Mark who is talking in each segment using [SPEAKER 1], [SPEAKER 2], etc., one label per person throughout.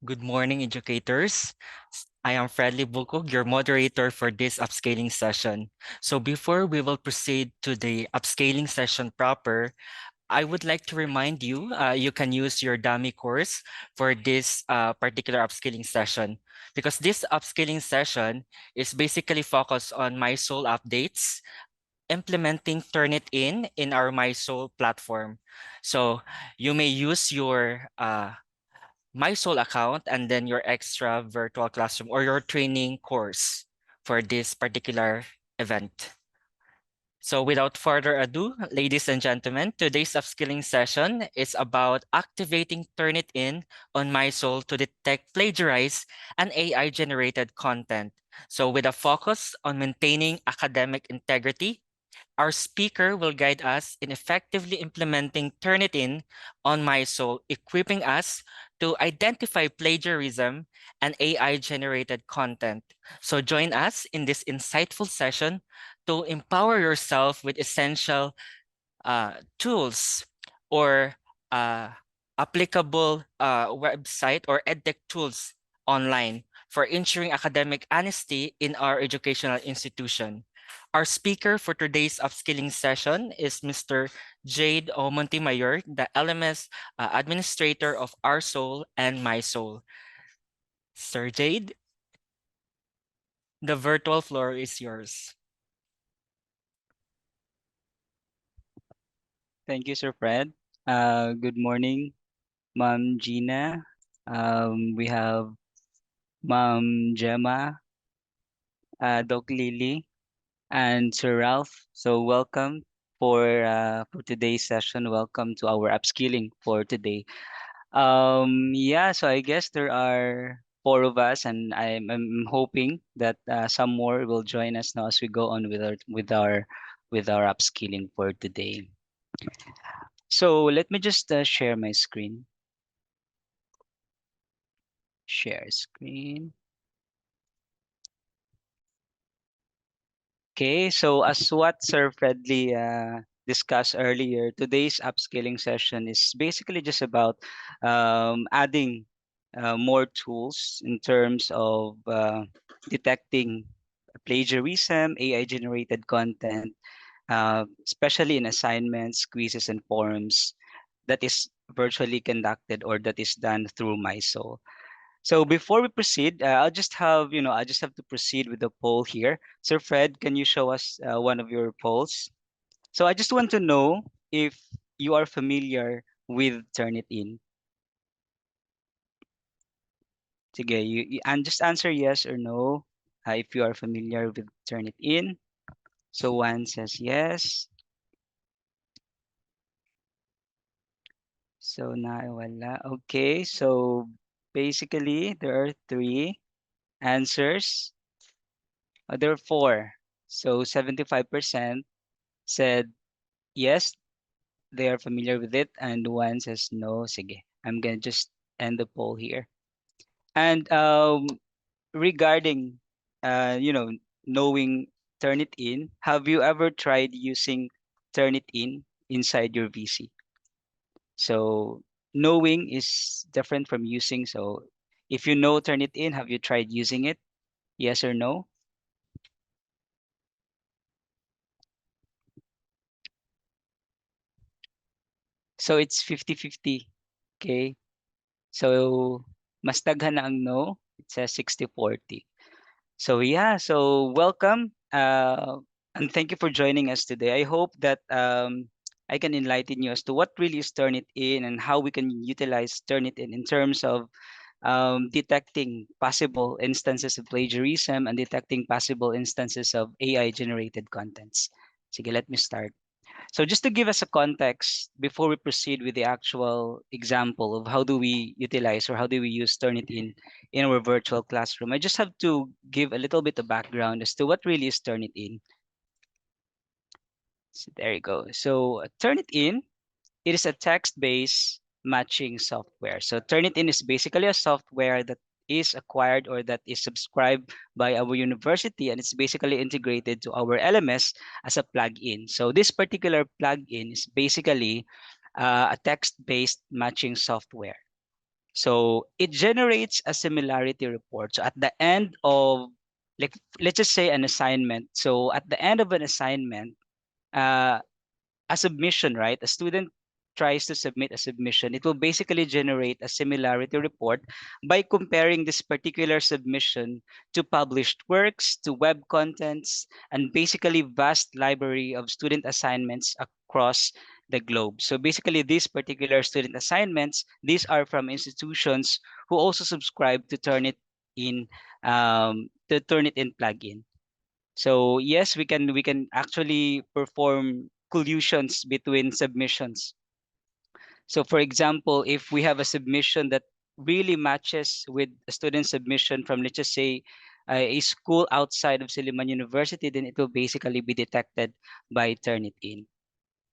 [SPEAKER 1] Good morning, educators. I am Fredly Bukog, your moderator for this upscaling session. So before we will proceed to the upscaling session proper, I would like to remind you, you can use your dummy course for this particular upscaling session because this upscaling session is basically focused on mySOUL updates, implementing Turnitin in our mySOUL platform. So you may use your mySOUL account and then your extra virtual classroom or your training course for this particular event. So without further ado, ladies and gentlemen, today's upskilling session is about activating Turnitin on mySOUL to detect plagiarized and AI-generated content. So with a focus on maintaining academic integrity, our speaker will guide us in effectively implementing Turnitin on mySOUL, equipping us to identify plagiarism and AI-generated content. So join us in this insightful session to empower yourself with essential tools or uh, applicable website or edtech tools online for ensuring academic honesty in our educational institution. Our speaker for today's upskilling session is Mr. Jade O. Montemayor, the LMS administrator of Our Soul and My Soul. Sir Jade, the virtual floor is yours.
[SPEAKER 2] Thank you, Sir Fred. Good morning, Ma'am Gina. We have Ma'am Gemma, Doc Lily, and Sir Ralph. So welcome for today's session. Welcome to our upskilling for today. Yeah, so I guess there are four of us, and I'm hoping that some more will join us now as we go on with our upskilling for today. So let me just share my screen. Share screen. Okay, so as what Sir Fredly discussed earlier, today's upskilling session is basically just about adding more tools in terms of detecting plagiarism, AI-generated content, especially in assignments, quizzes, and forums that is virtually conducted or that is done through MySoul. So before we proceed, I just have to proceed with the poll here. Sir Fred, can you show us one of your polls? So I just want to know if you are familiar with Turnitin. Sige, and just answer yes or no if you are familiar with Turnitin. So one says yes. So na wala. Okay, so basically there are three answers. There are four. So 75% said yes, they are familiar with it, and one says no. Sige, I'm gonna just end the poll here. And regarding, you know, knowing Turnitin, have you ever tried using Turnitin inside your VC? So knowing is different from using. So if you know Turnitin, have you tried using it? Yes or no? So it's 50-50. Okay. So mas daghan na ang no. It says 60-40. So yeah, so welcome, and thank you for joining us today. I hope that I can enlighten you as to what really is Turnitin and how we can utilize Turnitin in terms of detecting possible instances of plagiarism and detecting possible instances of AI-generated contents. Sige, let me start. So just to give us a context before we proceed with the actual example of how do we utilize or how do we use Turnitin in our virtual classroom, I just have to give a little bit of background as to what really is Turnitin. So there you go. So Turnitin, it is a text-based matching software. So Turnitin is basically a software that is acquired or that is subscribed by our university, and it's basically integrated to our LMS as a plugin. So this particular plugin is basically a text-based matching software. So it generates a similarity report. So at the end of, like, let's just say an assignment. So at the end of an assignment, uh, a submission, right? A student tries to submit a submission, it will basically generate a similarity report by comparing this particular submission to published works, to web contents, and basically vast library of student assignments across the globe. So basically these particular student assignments, these are from institutions who also subscribe to in Turnitin plugin. So yes, we can actually perform collusions between submissions. So for example, if we have a submission that really matches with a student submission from, let's just say, a school outside of Silliman University, then it will basically be detected by Turnitin.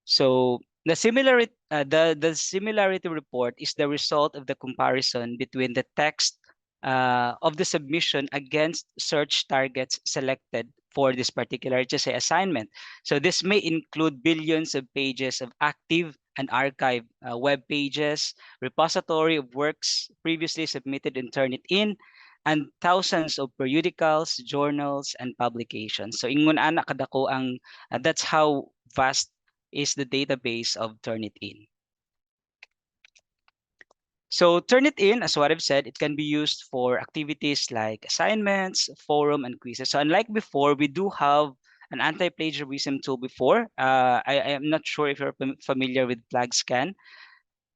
[SPEAKER 2] So the similarity report is the result of the comparison between the text of the submission against search targets selected for this particular, just say, assignment. So this may include billions of pages of active and archived web pages, repository of works previously submitted and Turnitin, and thousands of periodicals, journals, and publications. So ingon ana kadako ang that's how vast is the database of Turnitin. So Turnitin, as what I've said, it can be used for activities like assignments, forum, and quizzes. So unlike before, we do have an anti-plagiarism tool before. I am not sure if you're familiar with PlagScan.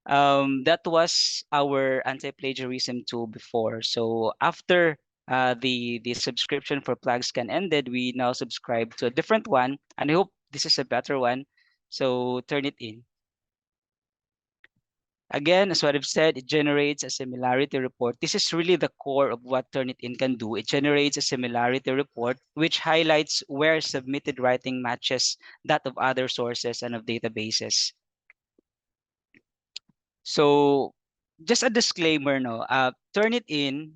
[SPEAKER 2] That was our anti-plagiarism tool before. So after the subscription for PlagScan ended, we now subscribe to a different one, and I hope this is a better one. So Turnitin. Again, as what I've said, it generates a similarity report. This is really the core of what Turnitin can do. It generates a similarity report which highlights where submitted writing matches that of other sources and of databases. So just a disclaimer, no, Turnitin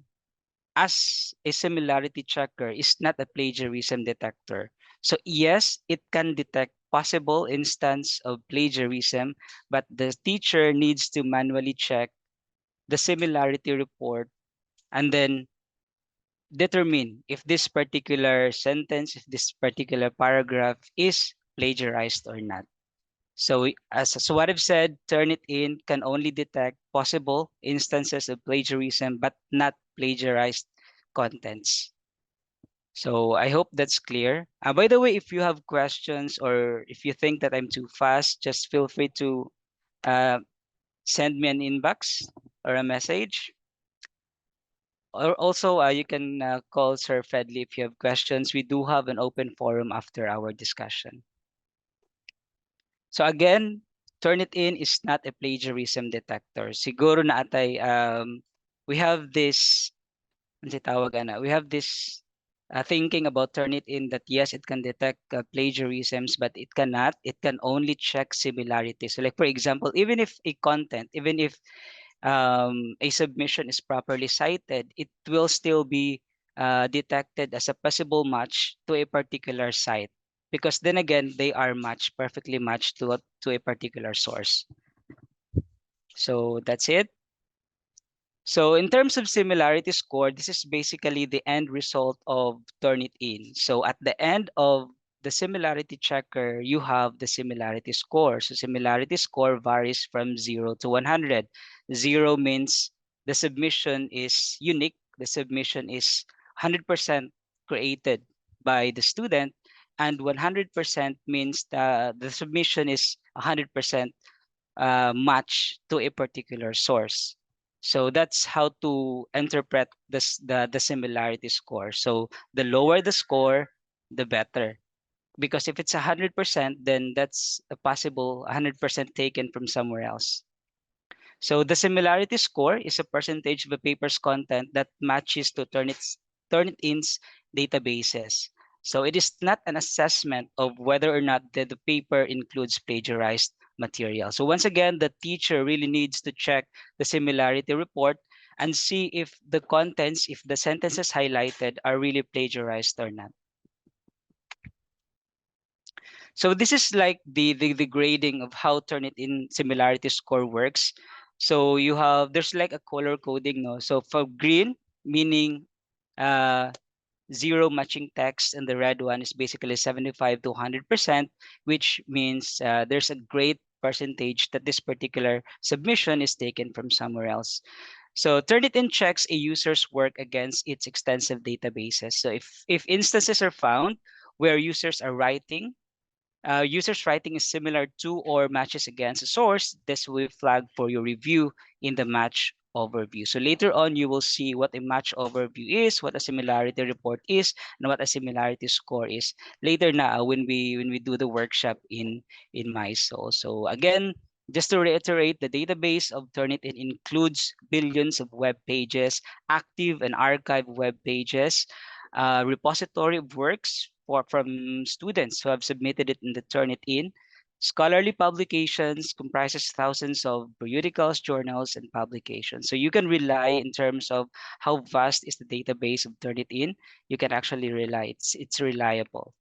[SPEAKER 2] as a similarity checker is not a plagiarism detector. So yes, it can detect possible instance of plagiarism, but the teacher needs to manually check the similarity report and then determine if this particular sentence, if this particular paragraph is plagiarized or not. So, so what I've said, Turnitin can only detect possible instances of plagiarism, but not plagiarized contents. So I hope that's clear. By the way, if you have questions or if you think that I'm too fast, just feel free to uh, send me an inbox or a message. Or also, you can call Sir Fedley if you have questions. We do have an open forum after our discussion. So again, Turnitin is not a plagiarism detector. Siguro na atay, we have this, ano tawag ana, we have this thinking about Turnitin that yes, it can detect plagiarisms, but it cannot. It can only check similarities. So like for example, even if a content, even if a submission is properly cited, it will still be detected as a possible match to a particular site because then again they are matched perfectly matched to a particular source. So that's it. So in terms of similarity score, this is basically the end result of Turnitin. So at the end of the similarity checker, you have the similarity score. So similarity score varies from 0 to 100. 0 means the submission is unique. The submission is 100% created by the student. And 100% means the submission is 100% match to a particular source. So that's how to interpret the similarity score. So the lower the score, the better. Because if it's 100%, then that's a possible 100% taken from somewhere else. So the similarity score is a percentage of a paper's content that matches to Turnitin's databases. So it is not an assessment of whether or not the paper includes plagiarized material. So once again, the teacher really needs to check the similarity report and see if the contents, if the sentences highlighted are really plagiarized or not. So this is like the grading of how Turnitin similarity score works. So you have there's like a color coding, no? So for green, meaning uh, zero matching text, and the red one is basically 75 to 100%, which means there's a great percentage that this particular submission is taken from somewhere else. So Turnitin checks a user's work against its extensive databases. So if instances are found where users writing is similar to or matches against a source, this will be flagged for your review in the match overview. So later on, you will see what a match overview is, what a similarity report is, and what a similarity score is later now when we do the workshop in mySOUL. So again, just to reiterate, the database of Turnitin includes billions of web pages, active and archived web pages, repository of works from students who have submitted it in the Turnitin. Scholarly publications comprises thousands of periodicals, journals, and publications. So you can rely in terms of how vast is the database of Turnitin. You can actually rely. It's reliable.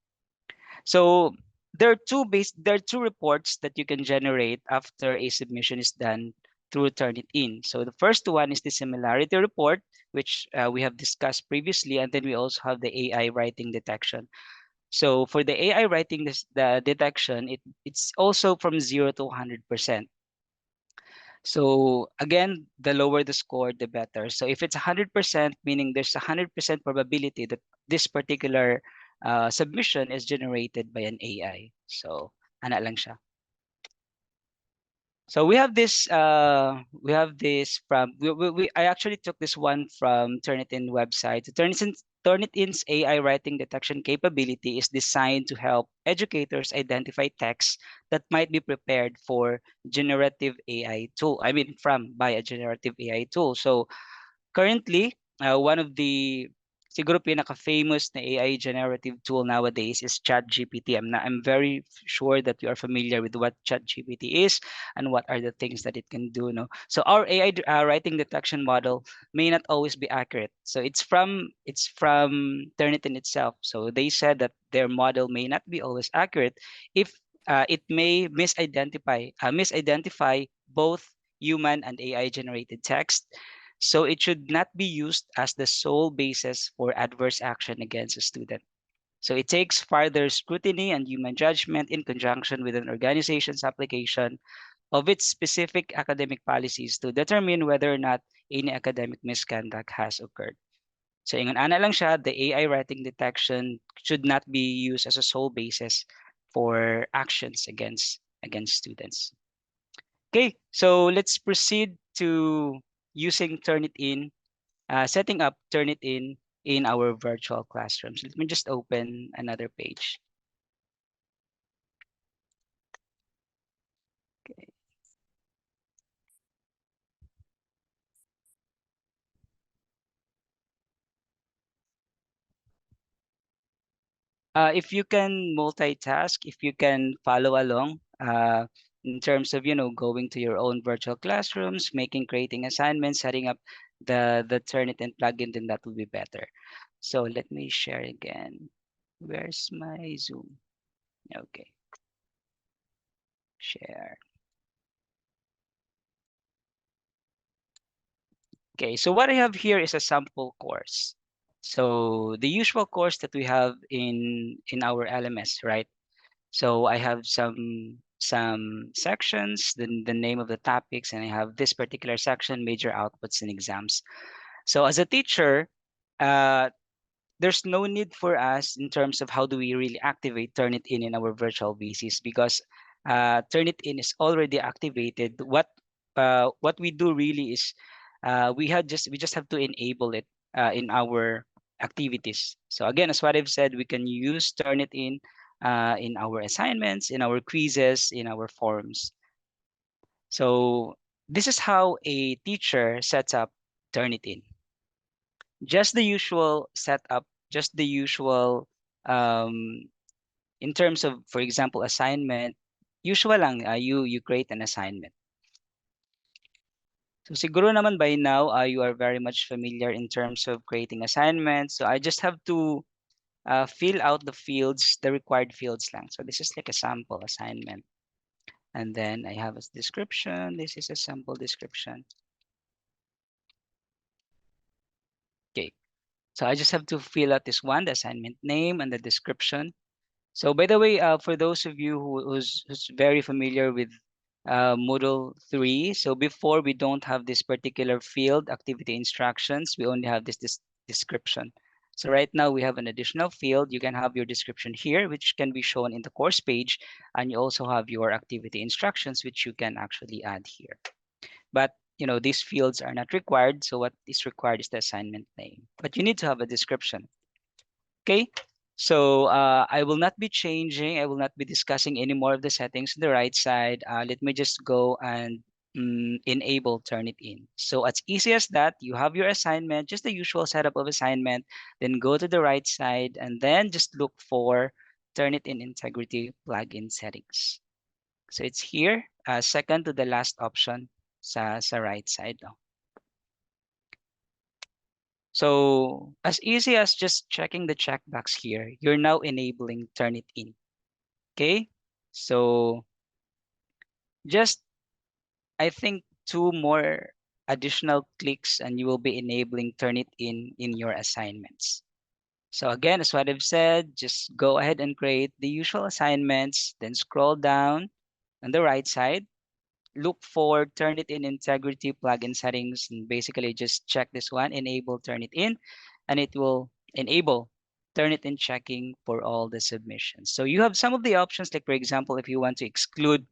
[SPEAKER 2] So there are two reports that you can generate after a submission is done through Turnitin. So the first one is the similarity report, which we have discussed previously, and then we also have the AI writing detection. So for the AI writing the detection, it's also from 0 to 100%. So again, the lower the score, the better. So if it's 100%, meaning there's a 100% probability that this particular submission is generated by an AI. So ana lang siya. So we have this from I actually took this one from Turnitin website. Turnitin's AI writing detection capability is designed to help educators identify texts that might be prepared for generative AI tool. I mean by a generative AI tool. So currently, one of the siguro pinaka-famous na AI generative tool nowadays is ChatGPT. I'm very sure that you are familiar with what ChatGPT is and what are the things that it can do. No, so our AI writing detection model may not always be accurate. So it's from Turnitin itself. So they said that their model may not be always accurate if it may misidentify both human and AI generated text, so it should not be used as the sole basis for adverse action against a student. So it takes further scrutiny and human judgment in conjunction with an organization's application of its specific academic policies to determine whether or not any academic misconduct has occurred. So ingon ana lang siya, the AI writing detection should not be used as a sole basis for actions against students. Okay, so let's proceed to using Turnitin, setting up Turnitin in our virtual classrooms. Let me just open another page. Okay. If you can multitask, if you can follow along, in terms of going to your own virtual classrooms, creating assignments, setting up the Turnitin plugin, then that will be better. So let me share again. Where's my Zoom? Okay, share. Okay, so what I have here is a sample course. So the usual course that we have in our LMS, right? So I have some sections, the name of the topics, and I have this particular section, major outputs and exams. So as a teacher, uh, there's no need for us in terms of how do we really activate Turnitin in our virtual VCs, because Turnitin is already activated. What we do really is we just have to enable it in our activities. So again, as what I've said, we can use Turnitin in our assignments, in our quizzes, in our forums. So this is how a teacher sets up Turnitin. Just the usual setup, just the usual um, in terms of, for example, assignment, usual lang, you create an assignment. So siguro naman by now, you are very much familiar in terms of creating assignments. So I just have to fill out the fields, the required fields lang. So this is like a sample assignment. And then I have a description. This is a sample description. Okay. So I just have to fill out this one, the assignment name and the description. So by the way, for those of you who's very familiar with Moodle 3, so before we don't have this particular field, activity instructions, we only have this description. So right now we have an additional field. You can have your description here, which can be shown in the course page, and you also have your activity instructions, which you can actually add here. But these fields are not required. So what is required is the assignment name. But you need to have a description. Okay, so I will not be changing. I will not be discussing any more of the settings on the right side. Let me just go and enable Turnitin. So as easy as that, you have your assignment, just the usual setup of assignment. Then go to the right side and then just look for Turnitin integrity plugin settings. So it's here, second to the last option sa right side. No? So as easy as just checking the checkbox here, you're now enabling Turnitin. Okay, so just I think two more additional clicks and you will be enabling Turnitin in your assignments. So again, as what I've said, just go ahead and create the usual assignments, then scroll down on the right side, look for Turnitin integrity plugin settings, and basically just check this one, enable Turnitin, and it will enable Turnitin checking for all the submissions. So you have some of the options, like for example, if you want to exclude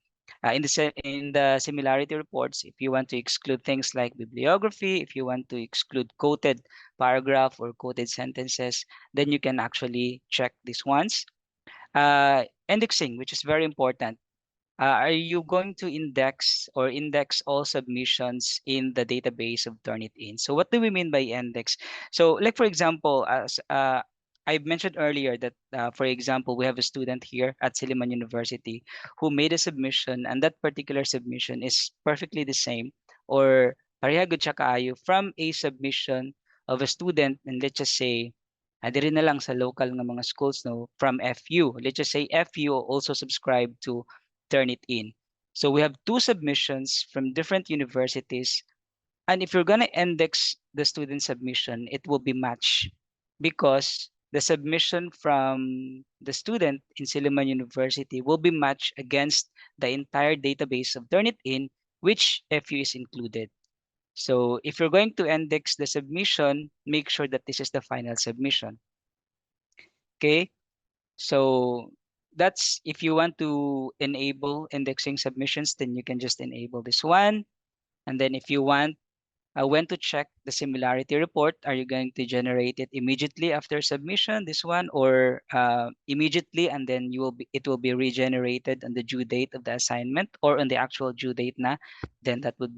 [SPEAKER 2] in the similarity reports, if you want to exclude things like bibliography, if you want to exclude quoted paragraph or quoted sentences, then you can actually check these ones. Indexing, which is very important. Are you going to index all submissions in the database of Turnitin? So what do we mean by index? So like for example, as I mentioned earlier that for example, we have a student here at Silliman University who made a submission and that particular submission is perfectly the same or pareha gud siya kaayo from a submission of a student, and let's just say diri na lang sa local nga mga schools, no, from FU. Let's just say FU also subscribe to Turnitin. So we have two submissions from different universities. And if you're going to index the student submission, it will be matched because the submission from the student in Silliman University will be matched against the entire database of Turnitin, which FU is included. So if you're going to index the submission, make sure that this is the final submission. Okay, so that's if you want to enable indexing submissions, then you can just enable this one. And then if you want when to check the similarity report, are you going to generate it immediately after submission, this one, or immediately and then it will be regenerated on the due date of the assignment or on the actual due date na, then that would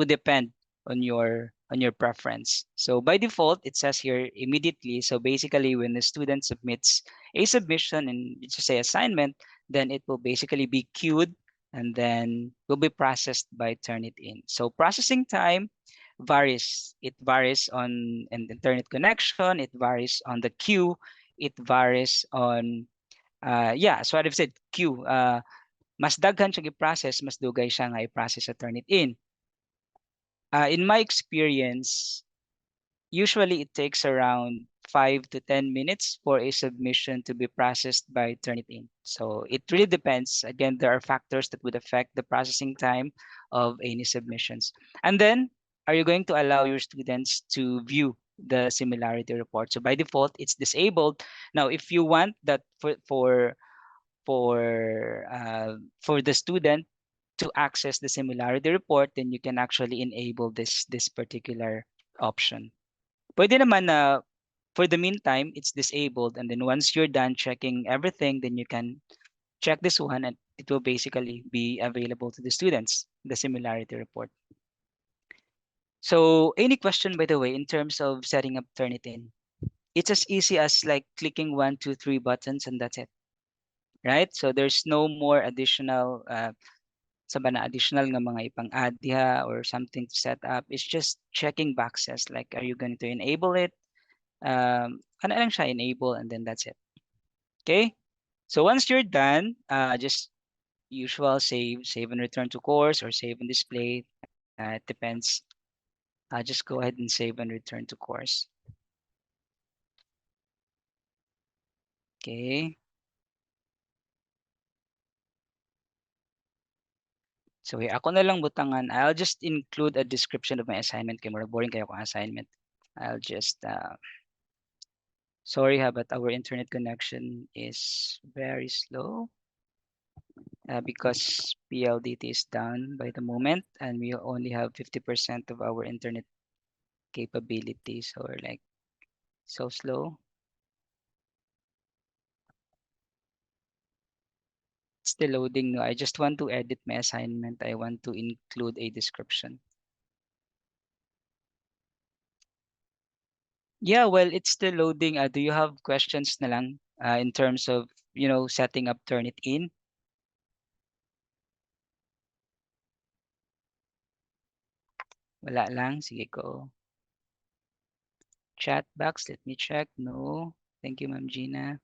[SPEAKER 2] depend on your preference. So by default, it says here immediately. So basically, when the student submits a submission and just say assignment, then it will basically be queued and then will be processed by Turnitin. So processing time varies. It varies on an internet connection. It varies on the queue. It varies on yeah. So what I've said, queue. Mas daghan siya i-process, mas dugay siya nga i-process sa Turnitin. In my experience, usually it takes around 5 to 10 minutes for a submission to be processed by Turnitin. So it really depends. Again, there are factors that would affect the processing time of any submissions. And then, are you going to allow your students to view the similarity report? So by default, it's disabled. Now, if you want that for the student to access the similarity report, then you can actually enable this particular option. Pwede naman na for the meantime, it's disabled. And then once you're done checking everything, then you can check this one and it will basically be available to the students, the similarity report. So any question, by the way, in terms of setting up Turnitin, it's as easy as like clicking 1, 2, 3 buttons and that's it, right? So there's no more additional additional nga mga ipang-add diha or something to set up. It's just checking boxes like are you going to enable it? Ano lang siya, enable, and then that's it. Okay? So once you're done, just usual save and return to course or save and display. It depends. I'll just go ahead and save and return to course. Okay. So here, ako na lang butangan. I'll just include a description of my assignment. Kaya mura boring kayo kung assignment. I'll just, sorry ha, but our internet connection is very slow because PLDT is down by the moment and we only have 50% of our internet capability. So we're like so slow. It's still loading. No, I just want to edit my assignment. I want to include a description. Yeah, well, it's still loading. Do you have questions na lang in terms of, setting up Turnitin? Wala lang. Sige ko. Chat box, let me check. No. Thank you, Ma'am Gina.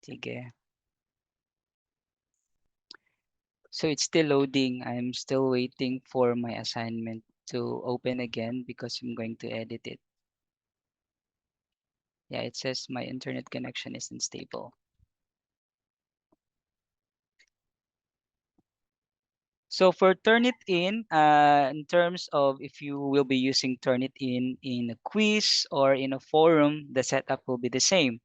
[SPEAKER 2] Sige. So it's still loading. I'm still waiting for my assignment to open again because I'm going to edit it. Yeah, it says my internet connection is unstable. So for Turnitin, in terms of if you will be using Turnitin in a quiz or in a forum, the setup will be the same.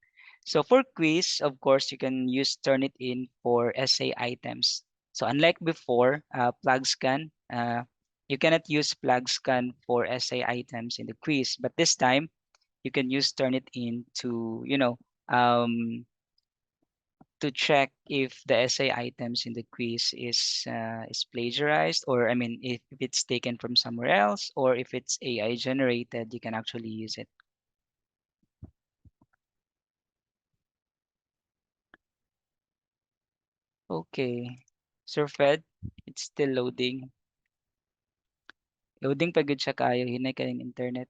[SPEAKER 2] So for quiz, of course, you can use Turnitin for essay items. So unlike before, plug scan, you cannot use plug scan for essay items in the quiz. But this time, you can use Turnitin to, to check if the essay items in the quiz is plagiarized, or I mean if it's taken from somewhere else, or if it's AI generated, you can actually use it. Okay. Sir Fed, it's still loading. Loading pa gud siya kayo, hinay kayong internet.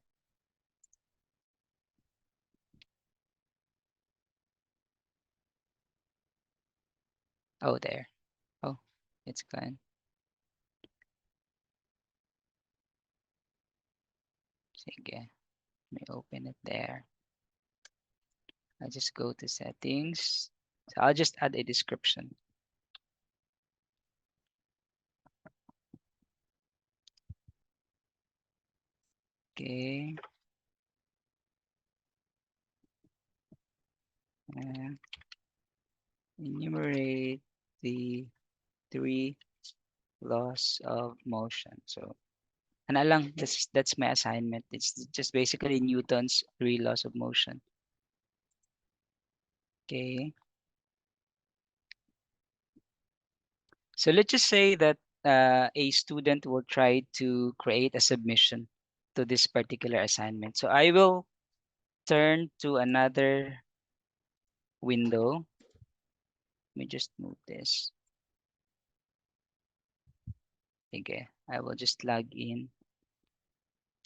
[SPEAKER 2] Oh, there. Oh, it's gone. Sige. Let me open it there. I just go to settings. So I'll just add a description. Okay. Uh, enumerate the 3 laws of motion. So, ano lang, that's my assignment. It's just basically Newton's 3 laws of motion. Okay. So let's just say that a student will try to create a submission to this particular assignment. So I will turn to another window. Let me just move this. Okay, I will just log in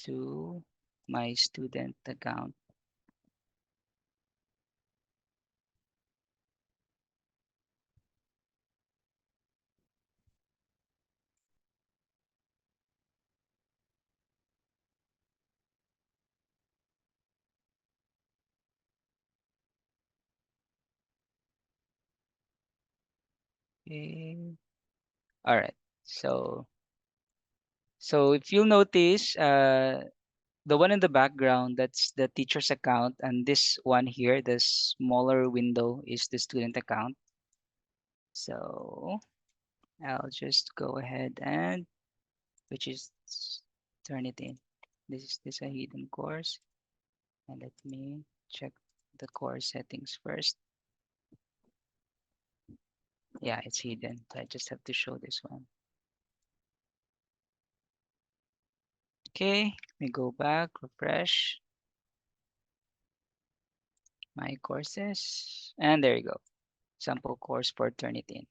[SPEAKER 2] to my student account. Okay. All right. So if you'll notice, the one in the background, that's the teacher's account, and this one here, the smaller window, is the student account. So I'll just go ahead and, which is Turnitin. This is a hidden course, and let me check the course settings first. Yeah, it's hidden. So I just have to show this one. Okay, let me go back, refresh my courses, and there you go. Sample course for Turnitin.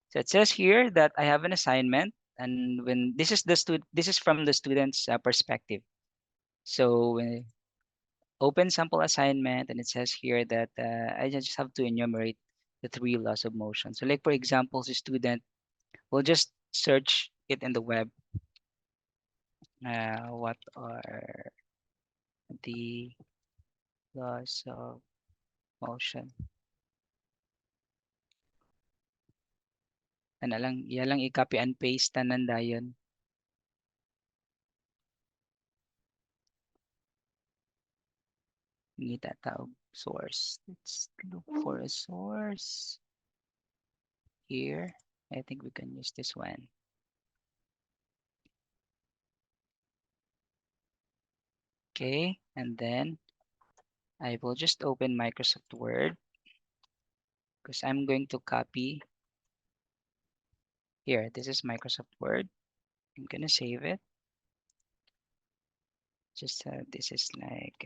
[SPEAKER 2] So it says here that I have an assignment, and when this is from the student's perspective. So open sample assignment, and it says here that I just have to enumerate the three laws of motion. So like for example, the student will just search it in the web. What are the laws of motion? Ano lang, iya lang i-copy and paste tanan dayon. Ngita taog source. Let's look for a source here. I think we can use this one. Okay, and then I will just open Microsoft Word because I'm going to copy here. This is Microsoft Word. I'm gonna save it. Just this is like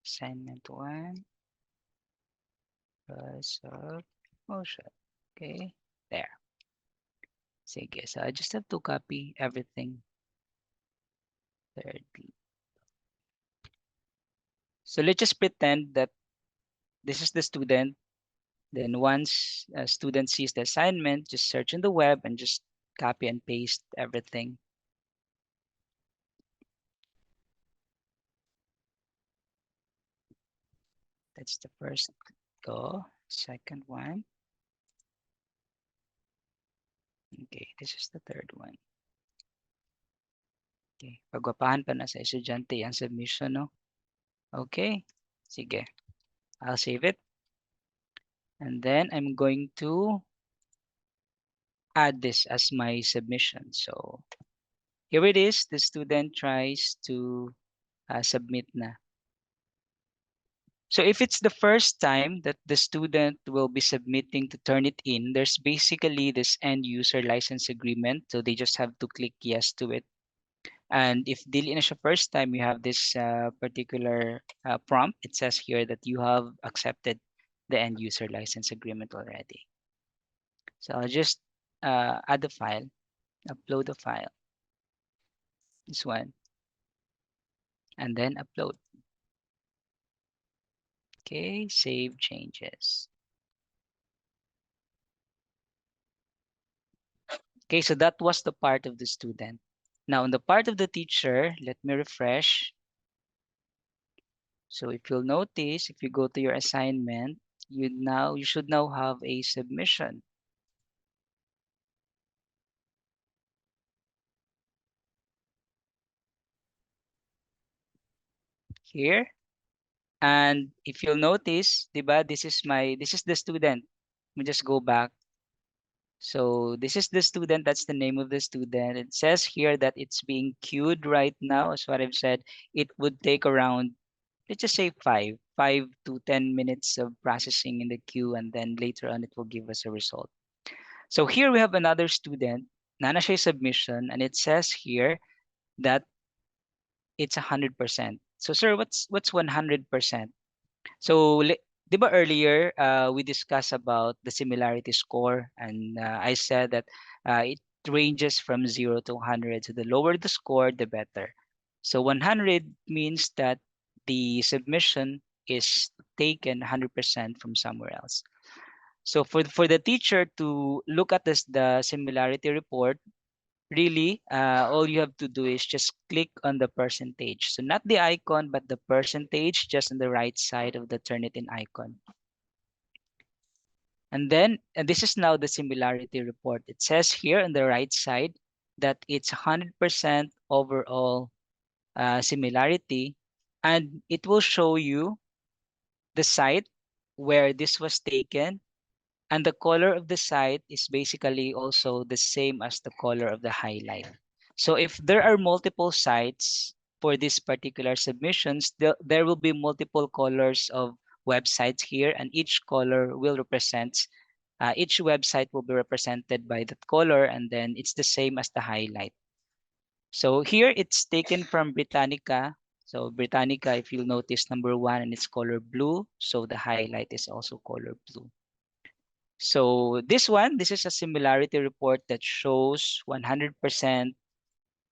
[SPEAKER 2] assignment one, laws of motion. Okay, there. Sige, so I just have to copy everything. Thirdly. So let's just pretend that this is the student. Then once a student sees the assignment, just search in the web and just copy and paste everything. That's the first go. Second one. Okay, this is the third one. Okay, pagwapahan pa na sa estudyante ang submission, no? Okay, sige. I'll save it. And then I'm going to add this as my submission. So here it is. The student tries to submit na. So if it's the first time that the student will be submitting to Turnitin, there's basically this end user license agreement. So they just have to click yes to it. And if dili na siya first time, you have this particular prompt. It says here that you have accepted the end user license agreement already. So I'll just add the file, upload the file, this one, and then upload. Okay, save changes. Okay, so that was the part of the student. Now, on the part of the teacher, let me refresh. So if you'll notice, if you go to your assignment, you should now have a submission. Here. And if you'll notice, diba, this is the student. Let me just go back. So this is the student, that's the name of the student. It says here that it's being queued right now, as what I've said. It would take around, let's just say 5 to 10 minutes of processing in the queue, and then later on it will give us a result. So here we have another student, nana siya submission, and it says here that it's 100%. So sir, what's 100%? So, di ba earlier we discussed about the similarity score, and I said that it ranges from 0 to 100. So the lower the score, the better. So 100 means that the submission is taken 100% from somewhere else. So for the teacher to look at the similarity report, really, all you have to do is just click on the percentage. So not the icon, but the percentage just on the right side of the Turnitin icon. And this is now the similarity report. It says here on the right side that it's 100% overall similarity, and it will show you the site where this was taken. And the color of the site is basically also the same as the color of the highlight. So if there are multiple sites for this particular submissions, there will be multiple colors of websites here, and each color will represent, each website will be represented by that color, and then it's the same as the highlight. So here it's taken from Britannica. So Britannica, if you'll notice, number one, and it's color blue. So the highlight is also color blue. So this is a similarity report that shows 100%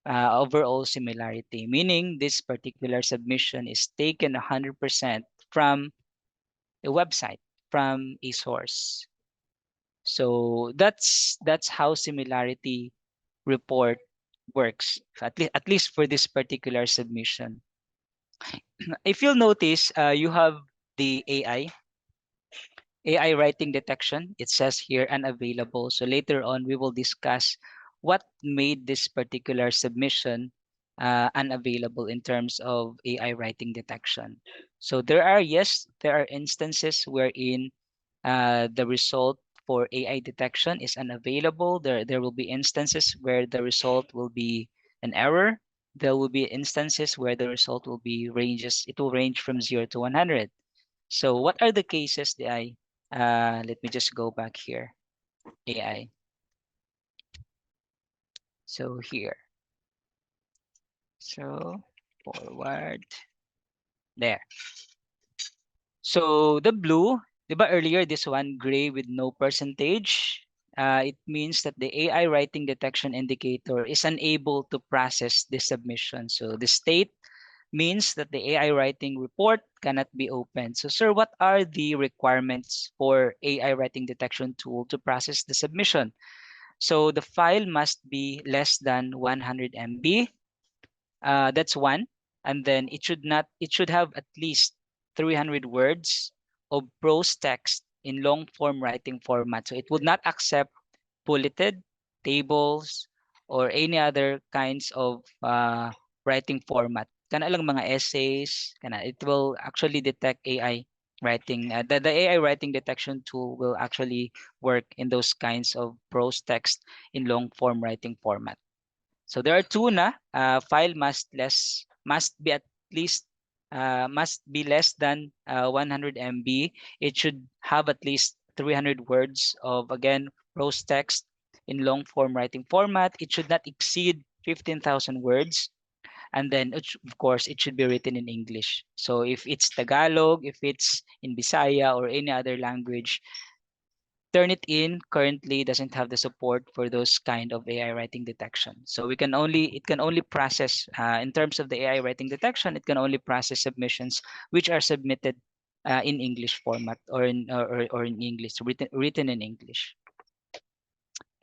[SPEAKER 2] overall similarity, meaning this particular submission is taken 100% from a website, from a source. So that's how similarity report works, at least for this particular submission. If you'll notice, you have the AI writing detection. It says here unavailable. So later on, we will discuss what made this particular submission unavailable in terms of AI writing detection. So there are instances wherein the result for AI detection is unavailable. There will be instances where the result will be an error. There will be instances where the result will be ranges. It will range from 0 to 100. So what are the cases, the I? Let me just go back here. AI. So here. So forward there. So the blue, diba earlier this one gray with no percentage, it means that the AI writing detection indicator is unable to process the submission. So the state means that the AI writing report cannot be opened. So sir, what are the requirements for AI writing detection tool to process the submission? So the file must be less than 100 MB. That's one. And then it should have at least 300 words of prose text in long form writing format. So it would not accept bulleted tables or any other kinds of writing format. Kana lang mga essays, kana it will actually detect AI writing. The AI writing detection tool will actually work in those kinds of prose text in long form writing format. So there are two na file must be at least must be less than 100 MB. It should have at least 300 words of again prose text in long form writing format. It should not exceed 15,000 words, and then of course it should be written in English. So if it's Tagalog, if it's in Bisaya or any other language, Turnitin currently doesn't have the support for those kind of AI writing detection. So it can only process in terms of the AI writing detection, it can only process submissions which are submitted in English format or in English written in English.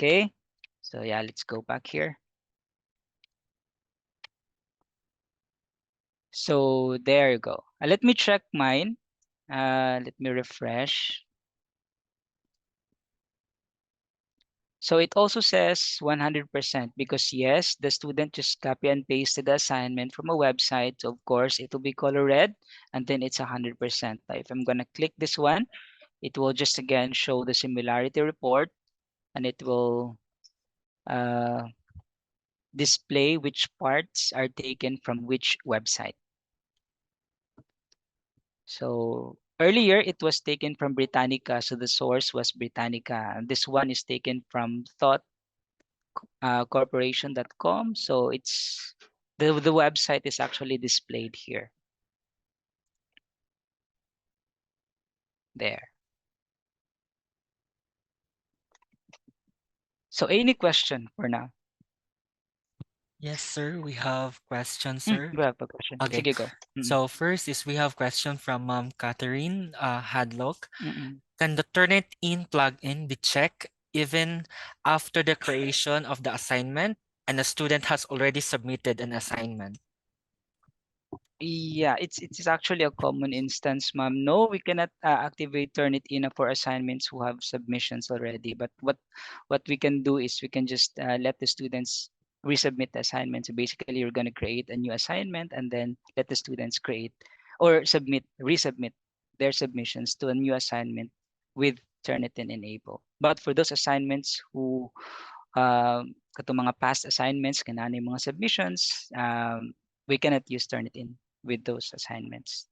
[SPEAKER 2] Okay, so yeah, let's go back here. So there you go. Let me check mine. Let me refresh. So it also says 100% because yes, the student just copy and pasted the assignment from a website. So of course, it will be color red and then it's 100%. Now, if I'm going to click this one, it will just again show the similarity report and it will uh, display which parts are taken from which website. So earlier it was taken from Britannica. So the source was Britannica. And this one is taken from Thought corporation.com. So it's the website is actually displayed here. There. So any question for now?
[SPEAKER 1] Yes, sir. We have questions, sir.
[SPEAKER 2] You have a question.
[SPEAKER 1] Okay.
[SPEAKER 2] Sige, go.
[SPEAKER 1] So first is we have question from Catherine Hadlock.
[SPEAKER 2] Mm-mm.
[SPEAKER 1] Can the Turnitin plugin be checked even after the creation of the assignment and the student has already submitted an assignment?
[SPEAKER 2] Yeah, it's actually a common instance, ma'am. No, we cannot activate Turnitin for assignments who have submissions already. But what we can do is we can just let the students resubmit the assignment. So basically, you're going to create a new assignment and then let the students create or resubmit their submissions to a new assignment with Turnitin enable. But for those assignments who katong mga past assignments, kanana yung mga submissions, we cannot use Turnitin with those assignments.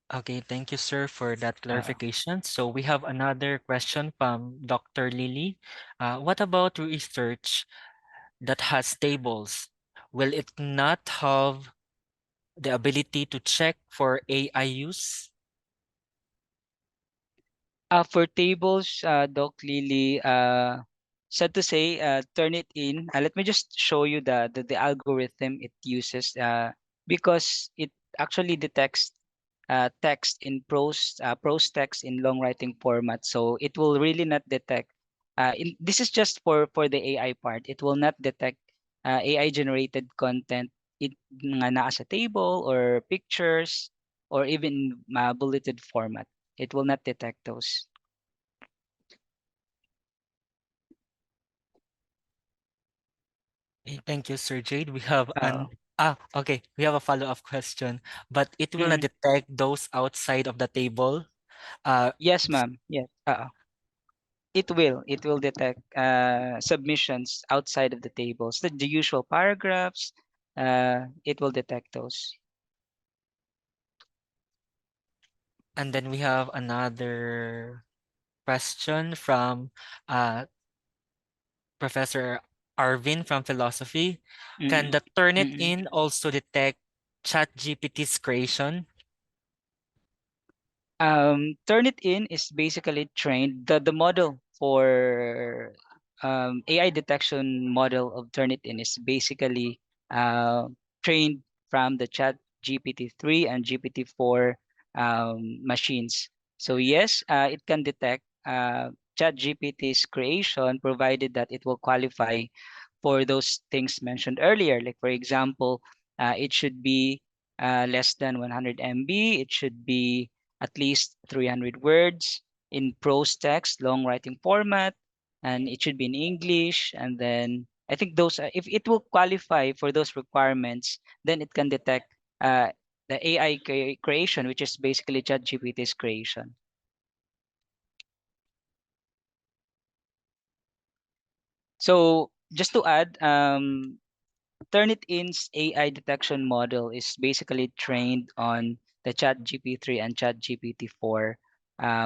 [SPEAKER 1] Okay, thank you, sir, for that
[SPEAKER 2] Uh,
[SPEAKER 1] clarification. So we have another question from Dr. Lily. What about research that has tables? Will it not have the ability to check for AI use?
[SPEAKER 2] for tables, Doc Lily, Sad to say, Turnitin. Let me just show you the algorithm it uses. Because it actually detects text in prose text in long writing format. So it will really not detect. This is just for the AI part. It will not detect AI generated content it nga naa sa table or pictures or even bulleted format. It will not detect those.
[SPEAKER 1] Thank you, Sir Jade. We have
[SPEAKER 2] Uh,
[SPEAKER 1] okay. We have a follow-up question, but it will not
[SPEAKER 2] mhm.
[SPEAKER 1] detect those outside of the table. Uh,
[SPEAKER 2] Yes, ma'am. Yes. It will. It will detect submissions outside of the tables. The usual paragraphs. It will detect those.
[SPEAKER 1] and then we have another question from uh, Professor Arvin from philosophy. Can
[SPEAKER 2] Mm-mm.
[SPEAKER 1] the
[SPEAKER 2] Mm-mm.
[SPEAKER 1] Turnitin also detect ChatGPT's creation?
[SPEAKER 2] Turnitin is basically trained the model for AI detection model of Turnitin is basically uh, trained from the Chat GPT-3 and GPT-4 machines. So yes, it can detect Chat GPT's creation provided that it will qualify for those things mentioned earlier. Like for example, it should be less than 100 MB. It should be at least 300 words in prose text, long writing format, and it should be in English. And then I think those, if it will qualify for those requirements, then it can detect the AI creation, which is basically ChatGPT's creation. So just to add, Turnitin's AI detection model is basically trained on the ChatGPT-3 and ChatGPT-4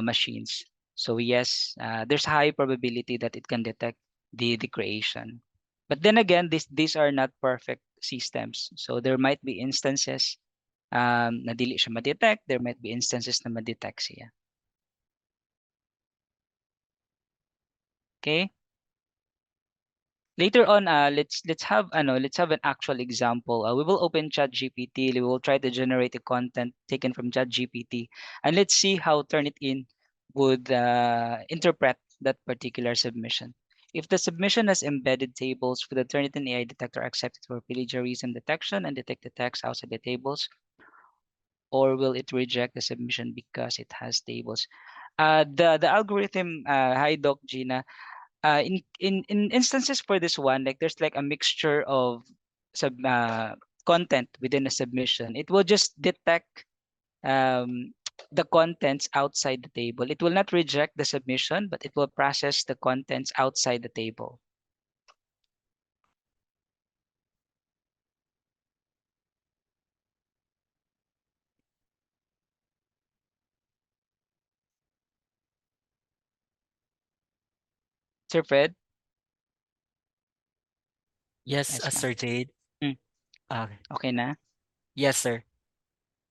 [SPEAKER 2] machines. So yes, there's high probability that it can detect the creation. But then again, these are not perfect systems. So there might be instances na dili siya ma-detect. There might be instances na ma-detect siya. Okay? Later on, let's have an actual example. We will open ChatGPT. We will try to generate a content taken from ChatGPT, and let's see how Turnitin would interpret that particular submission. If the submission has embedded tables, will the Turnitin AI detector accept it for plagiarism detection and detect the text outside the tables, or will it reject the submission because it has tables? The algorithm, hi Doc Gina, in instances for this one, like there's like a mixture of sub content within a submission. It will just detect um, the contents outside the table. It will not reject the submission, but it will process the contents outside the table. Sir Fred?
[SPEAKER 1] Yes,
[SPEAKER 2] Yes, ma'am.
[SPEAKER 1] Sir Jade.
[SPEAKER 2] Hmm,
[SPEAKER 1] Okay.
[SPEAKER 2] okay na?
[SPEAKER 1] Yes, sir.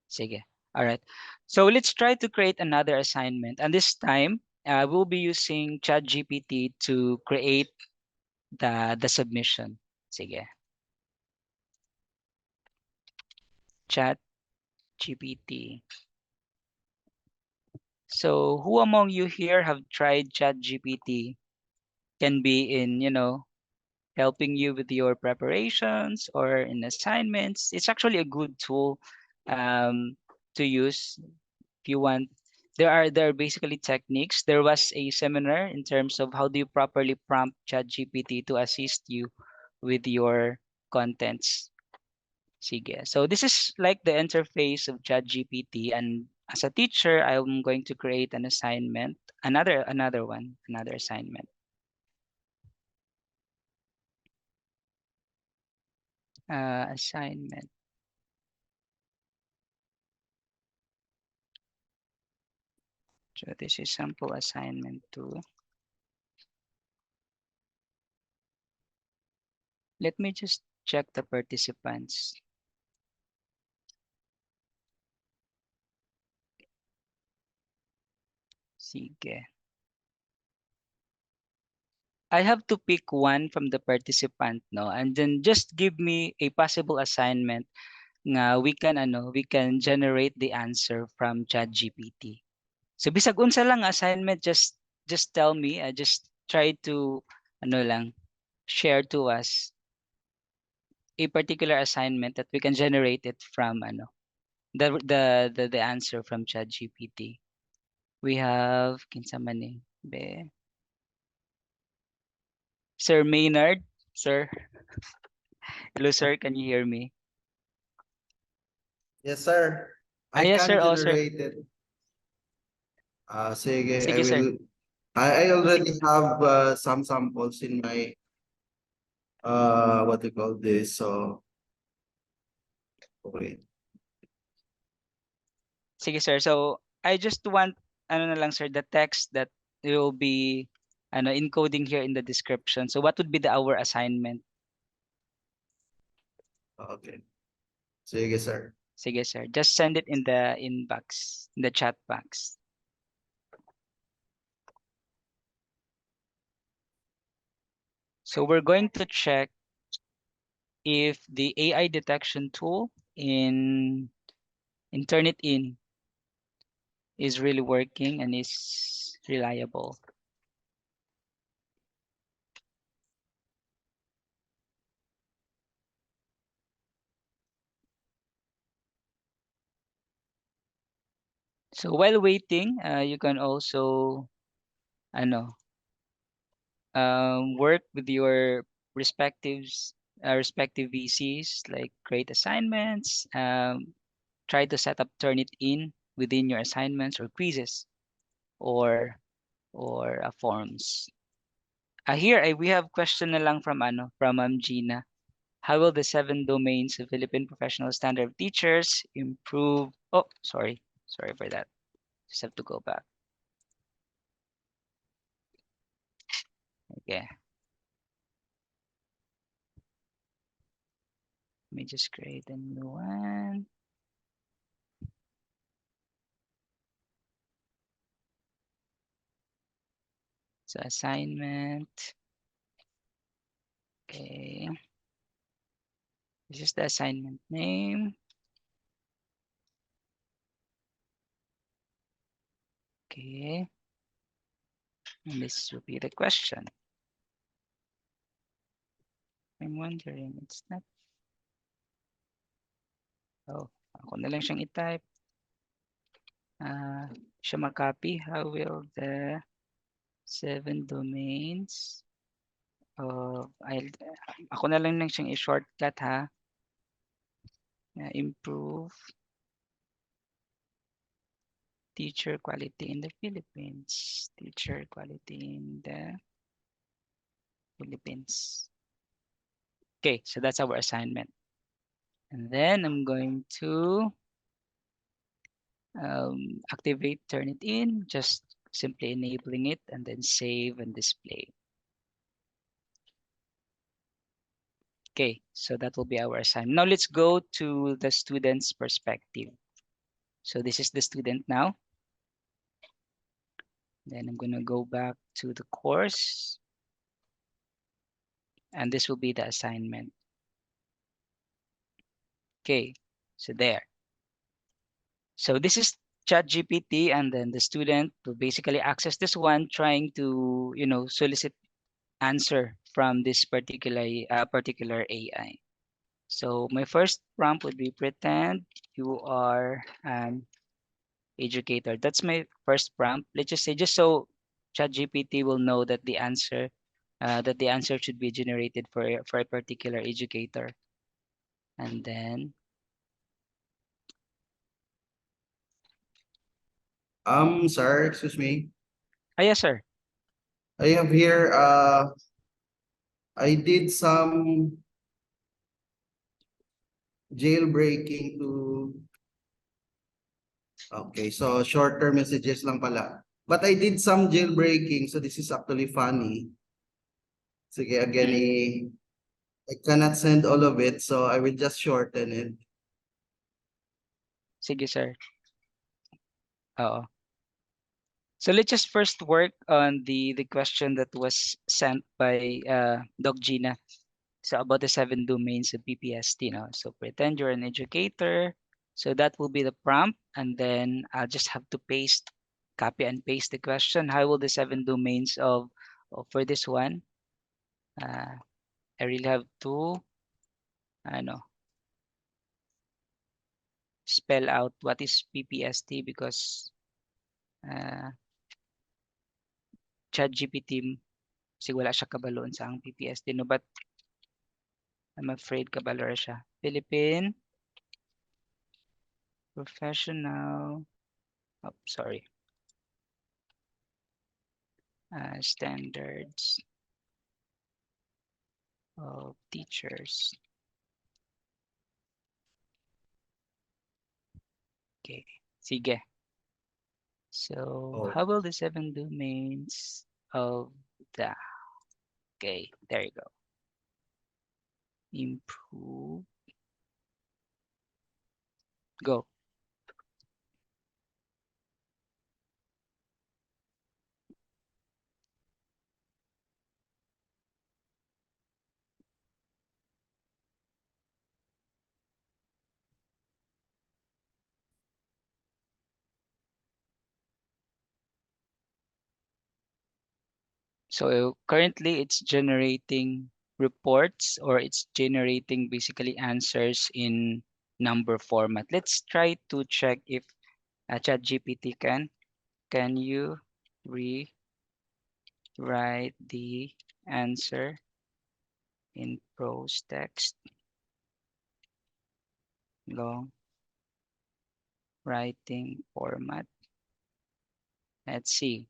[SPEAKER 2] Sige. All right. So let's try to create another assignment. And this time, we'll be using ChatGPT to create the submission. Sige. ChatGPT. So who among you here have tried ChatGPT? Can be in, helping you with your preparations or in assignments. It's actually a good tool um, to use if you want. There are basically techniques. There was a seminar in terms of how do you properly prompt ChatGPT to assist you with your contents. Sige. So this is like the interface of ChatGPT, and as a teacher, I'm going to create an assignment, another assignment. Assignment. So this is sample assignment 2. Let me just check the participants. Sige. I have to pick one from the participant, no, and then just give me a possible assignment nga we can generate the answer from ChatGPT. So bisag unsa lang assignment, just tell me. Just try to lang share to us a particular assignment that we can generate it from the answer from ChatGPT. We have kinsa man be Sir Maynard, sir. Hello, sir. Can you hear me?
[SPEAKER 3] Yes, sir. I
[SPEAKER 2] Yes, sir.
[SPEAKER 3] can
[SPEAKER 2] Oh, sir.
[SPEAKER 3] generate it. Sige, I
[SPEAKER 2] Sige, sir.
[SPEAKER 3] will. I already have some samples in my what you call this. So okay.
[SPEAKER 2] Sige, sir. So, I just want, na lang, sir, the text that will be, encoding here in the description. So, what would be our assignment?
[SPEAKER 3] Okay. Sige, sir.
[SPEAKER 2] Sige, sir. Just send it in the inbox, in the chat box. So, we're going to check if the AI detection tool in Turnitin is really working and is reliable. So while waiting, you can also ano work with your respective VCs, like create assignments, try to set up Turnitin within your assignments or quizzes or forms. Here we have question na lang from Gina. How will the 7 domains of Philippine Professional Standard of Teachers improve? Oh, sorry for that. Just have to go back. Okay. Let me just create a new one. So assignment. Okay. This is the assignment name. Okay. And this will be the question. I'm wondering, it's not. Oh, ako na lang siyang i-type. Siya makopy. How will the 7 domains ako na lang siyang i-shortcut ha. Improve teacher quality in the Philippines. Teacher quality in the Philippines. Okay, so that's our assignment. And then I'm going to activate Turnitin, just simply enabling it and then save and display. Okay, so that will be our assignment. Now let's go to the student's perspective. So this is the student now. Then I'm going to go back to the course. And this will be the assignment. Okay, so there. So this is ChatGPT, and then the student will basically access this one, trying to, solicit answer from this particular AI. So my first prompt would be pretend you are an educator. That's my first prompt. Let's just say, just so ChatGPT will know that the answer should be generated for a particular educator. And then
[SPEAKER 3] Sir, excuse me.
[SPEAKER 2] yes, sir.
[SPEAKER 3] I have here I did some jailbreaking to okay, so short-term messages lang pala. But I did some jailbreaking, so this is actually funny. Sige, again, I cannot send all of it, so I will just shorten it.
[SPEAKER 2] Sige, sir. Oo. So let's just first work on the question that was sent by Doc Gina. So about the 7 domains of PPST, no? So pretend you're an educator. So that will be the prompt, and then I'll just have to copy and paste the question. How will the 7 domains of for this one? Uh, I really have to, I know, spell out what is PPST because uh, ChatGPT kasi wala siya kabaloon sa ang PPST, no? But I'm afraid kabalo ra siya. Philippine Professional, oh, sorry, standards of teachers. Okay, sige. So,
[SPEAKER 3] Oh,
[SPEAKER 2] how will the 7 domains of the, okay, there you go. Improve, go. So currently it's generating reports or it's generating basically answers in number format. Let's try to check if ChatGPT can you rewrite the answer in prose text, long writing format? Let's see.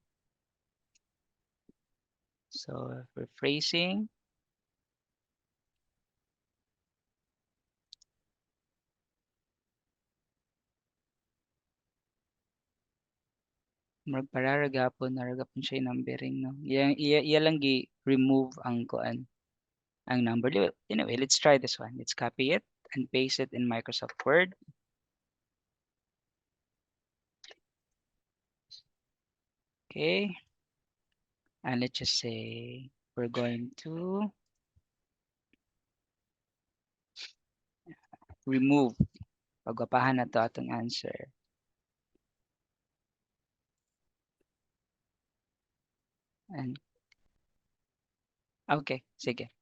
[SPEAKER 2] So rephrasing, pararagapon, naragapon siya yung numbering, no? Iya lang remove ang kuan, ang number. Anyway, let's try this one. Let's copy it and paste it in Microsoft Word. Okay. And let's just say we're going to remove. Pagwapahan na to atong answer. And okay, sige.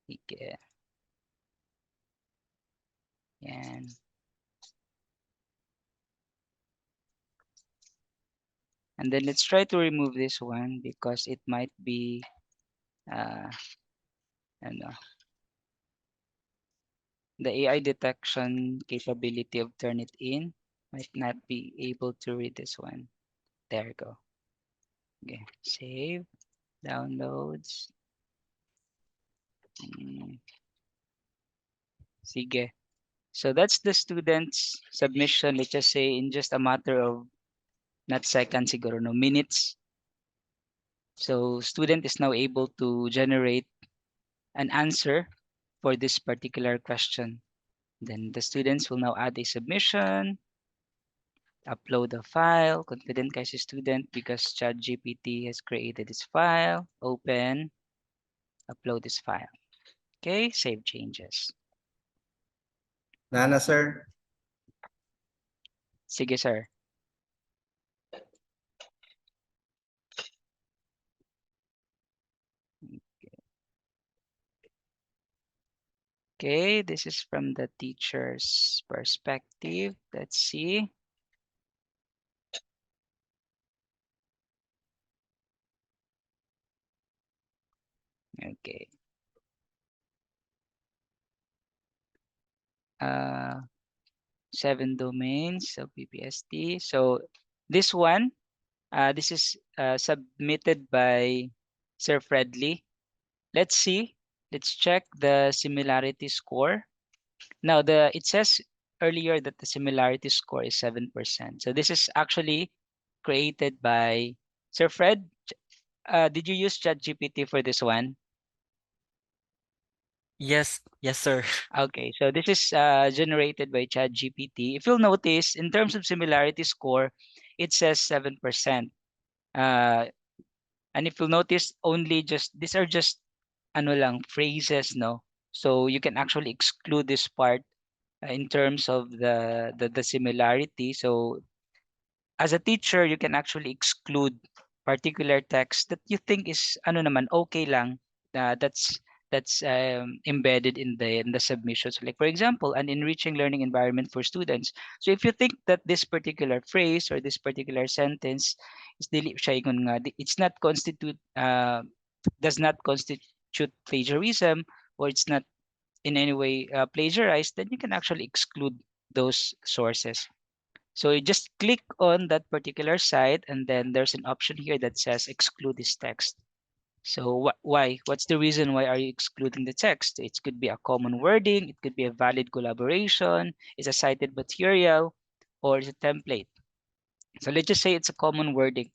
[SPEAKER 2] Sige. Yan. And then let's try to remove this one because it might be ano, the AI detection capability of Turnitin might not be able to read this one. There you go. Okay, save, downloads. Sige. So that's the student's submission. Let's just say in just a matter of not seconds, siguro, no, minutes. So student is now able to generate an answer for this particular question. Then the students will now add a submission, upload a file, confident kay si student because ChatGPT has created this file, open, upload this file. Okay, save changes.
[SPEAKER 3] Nana, sir.
[SPEAKER 2] Sige, sir. Okay, this is from the teacher's perspective. Let's see. Okay. 7 domains of PPST. So this one, this is submitted by Sir Fredley. Let's see. Let's check the similarity score. Now, it says earlier that the similarity score is 7%. So this is actually created by Sir Fred. Did you use ChatGPT for this one?
[SPEAKER 1] Yes, yes, sir.
[SPEAKER 2] Okay, so this is generated by ChatGPT. If you'll notice, in terms of similarity score, it says 7%. Uh, and if you'll notice, only just these are just ano lang phrases, no? So you can actually exclude this part in terms of the similarity. So as a teacher, you can actually exclude particular text that you think is ano naman okay lang. That's embedded in the submission. So like for example, an enriching learning environment for students. So if you think that this particular phrase or this particular sentence is dili siya ingon nga it's not constitute does not constitute plagiarism, or it's not in any way plagiarized, then you can actually exclude those sources. So you just click on that particular site, and then there's an option here that says exclude this text. So why? What's the reason why are you excluding the text? It could be a common wording, it could be a valid collaboration, it's a cited material, or it's a template. So let's just say it's a common wording.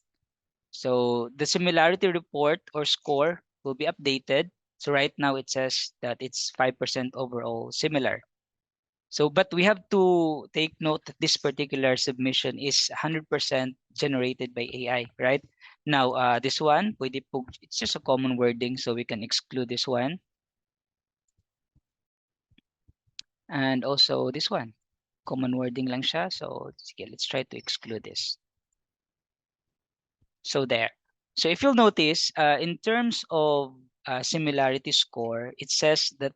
[SPEAKER 2] So the similarity report or score will be updated. So right now it says that it's 5% overall similar. So, but we have to take note that this particular submission is 100% generated by AI, right? Now, this one, it's just a common wording, so we can exclude this one. And also this one, common wording lang siya. So, sige, let's try to exclude this. So there. So if you'll notice, in terms of similarity score, it says that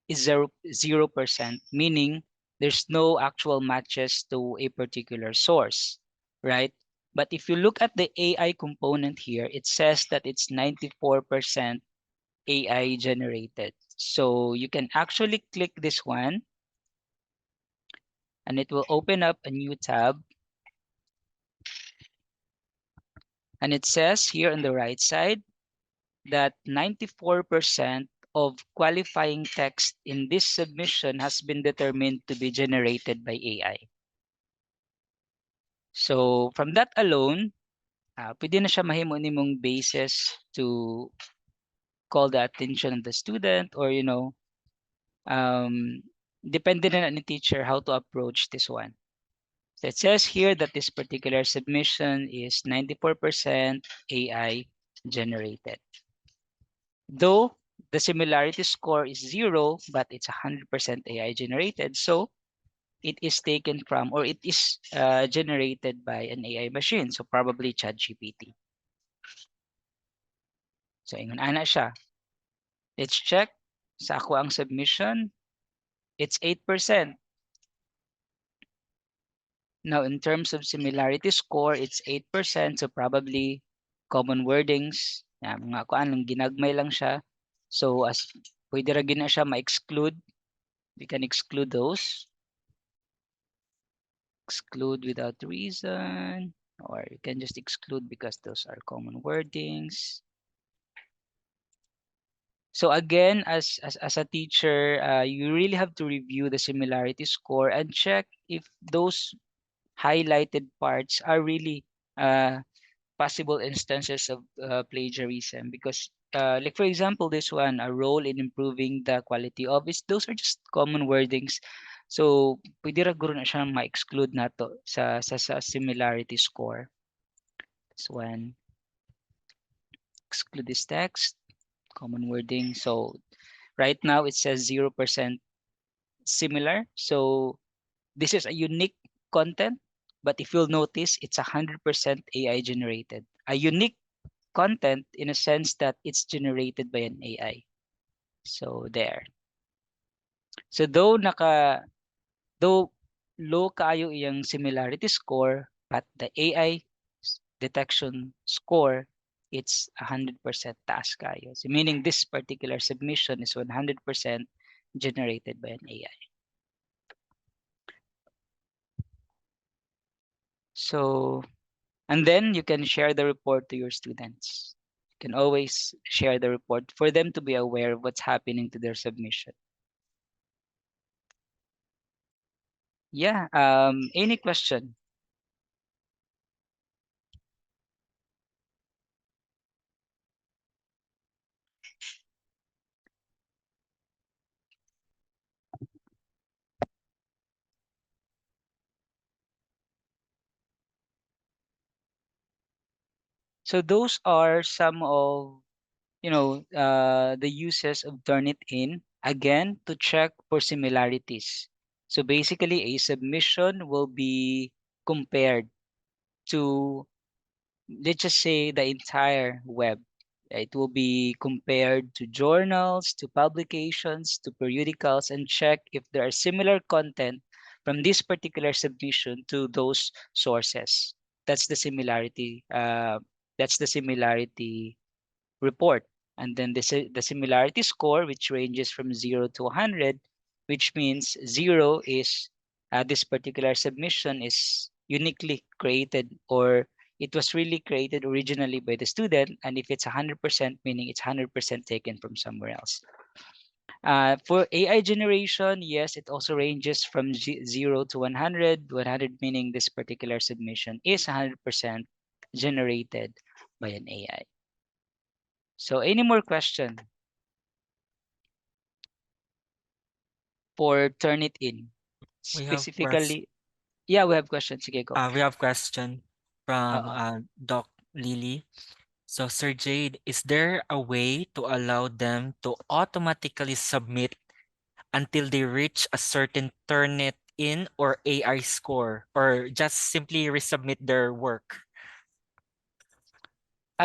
[SPEAKER 2] is 0%, meaning there's no actual matches to a particular source, right? But if you look at the AI component here, it says that it's 94% AI generated. So you can actually click this one and it will open up a new tab. And it says here on the right side that 94% of qualifying text in this submission has been determined to be generated by AI. So from that alone, pwede na siya mahimo nimong basis to call the attention of the student, or um, depende na ni teacher how to approach this one. So it says here that this particular submission is 94% AI generated. Though the similarity score is 0, but it's 100% AI generated. So it is taken from, or it is generated by an AI machine. So probably ChatGPT. So ingon ana siya. Let's check. Sa ako ang submission, it's 8%. Now, in terms of similarity score, it's 8%. So probably common wordings. Mga kuan lang, ginagmay lang siya. So as pwede ra gina siya ma-exclude. We can exclude those. Exclude without reason. Or you can just exclude because those are common wordings. So again, as a teacher, you really have to review the similarity score and check if those highlighted parts are really possible instances of plagiarism. Because, like for example, this one, a role in improving the quality of is those are just common wordings. So, pwede ra guro na siya ma-exclude nato sa similarity score. This one, exclude this text, common wording. So, right now it says 0% similar. So, this is a unique content, but if you'll notice, it's 100% AI generated. A unique content in a sense that it's generated by an AI. So there. So though low kaayo iyang similarity score, but the AI detection score, it's 100% taas kayo. So meaning this particular submission is 100% generated by an AI. So, and then you can share the report to your students. You can always share the report for them to be aware of what's happening to their submission. Yeah, any question? So those are some of the uses of Turnitin, again, to check for similarities. So basically, a submission will be compared to, let's just say, the entire web. It will be compared to journals, to publications, to periodicals, and check if there are similar content from this particular submission to those sources. That's the similarity. That's the similarity report. And then the similarity score, which ranges from 0 to 100, which means 0 is this particular submission is uniquely created, or it was really created originally by the student. And if it's 100%, meaning it's 100% taken from somewhere else. For AI generation, yes, it also ranges from 0 to 100. 100 meaning this particular submission is 100% generated by an AI. So any more question for Turnitin?
[SPEAKER 1] We have quest
[SPEAKER 2] Specifically, yeah, we have questions. Sige, go.
[SPEAKER 1] we have question from
[SPEAKER 2] Uh-uh.
[SPEAKER 1] Doc Lily. So Sir Jade, is there a way to allow them to automatically submit until they reach a certain Turnitin or AI score, or just simply resubmit their work?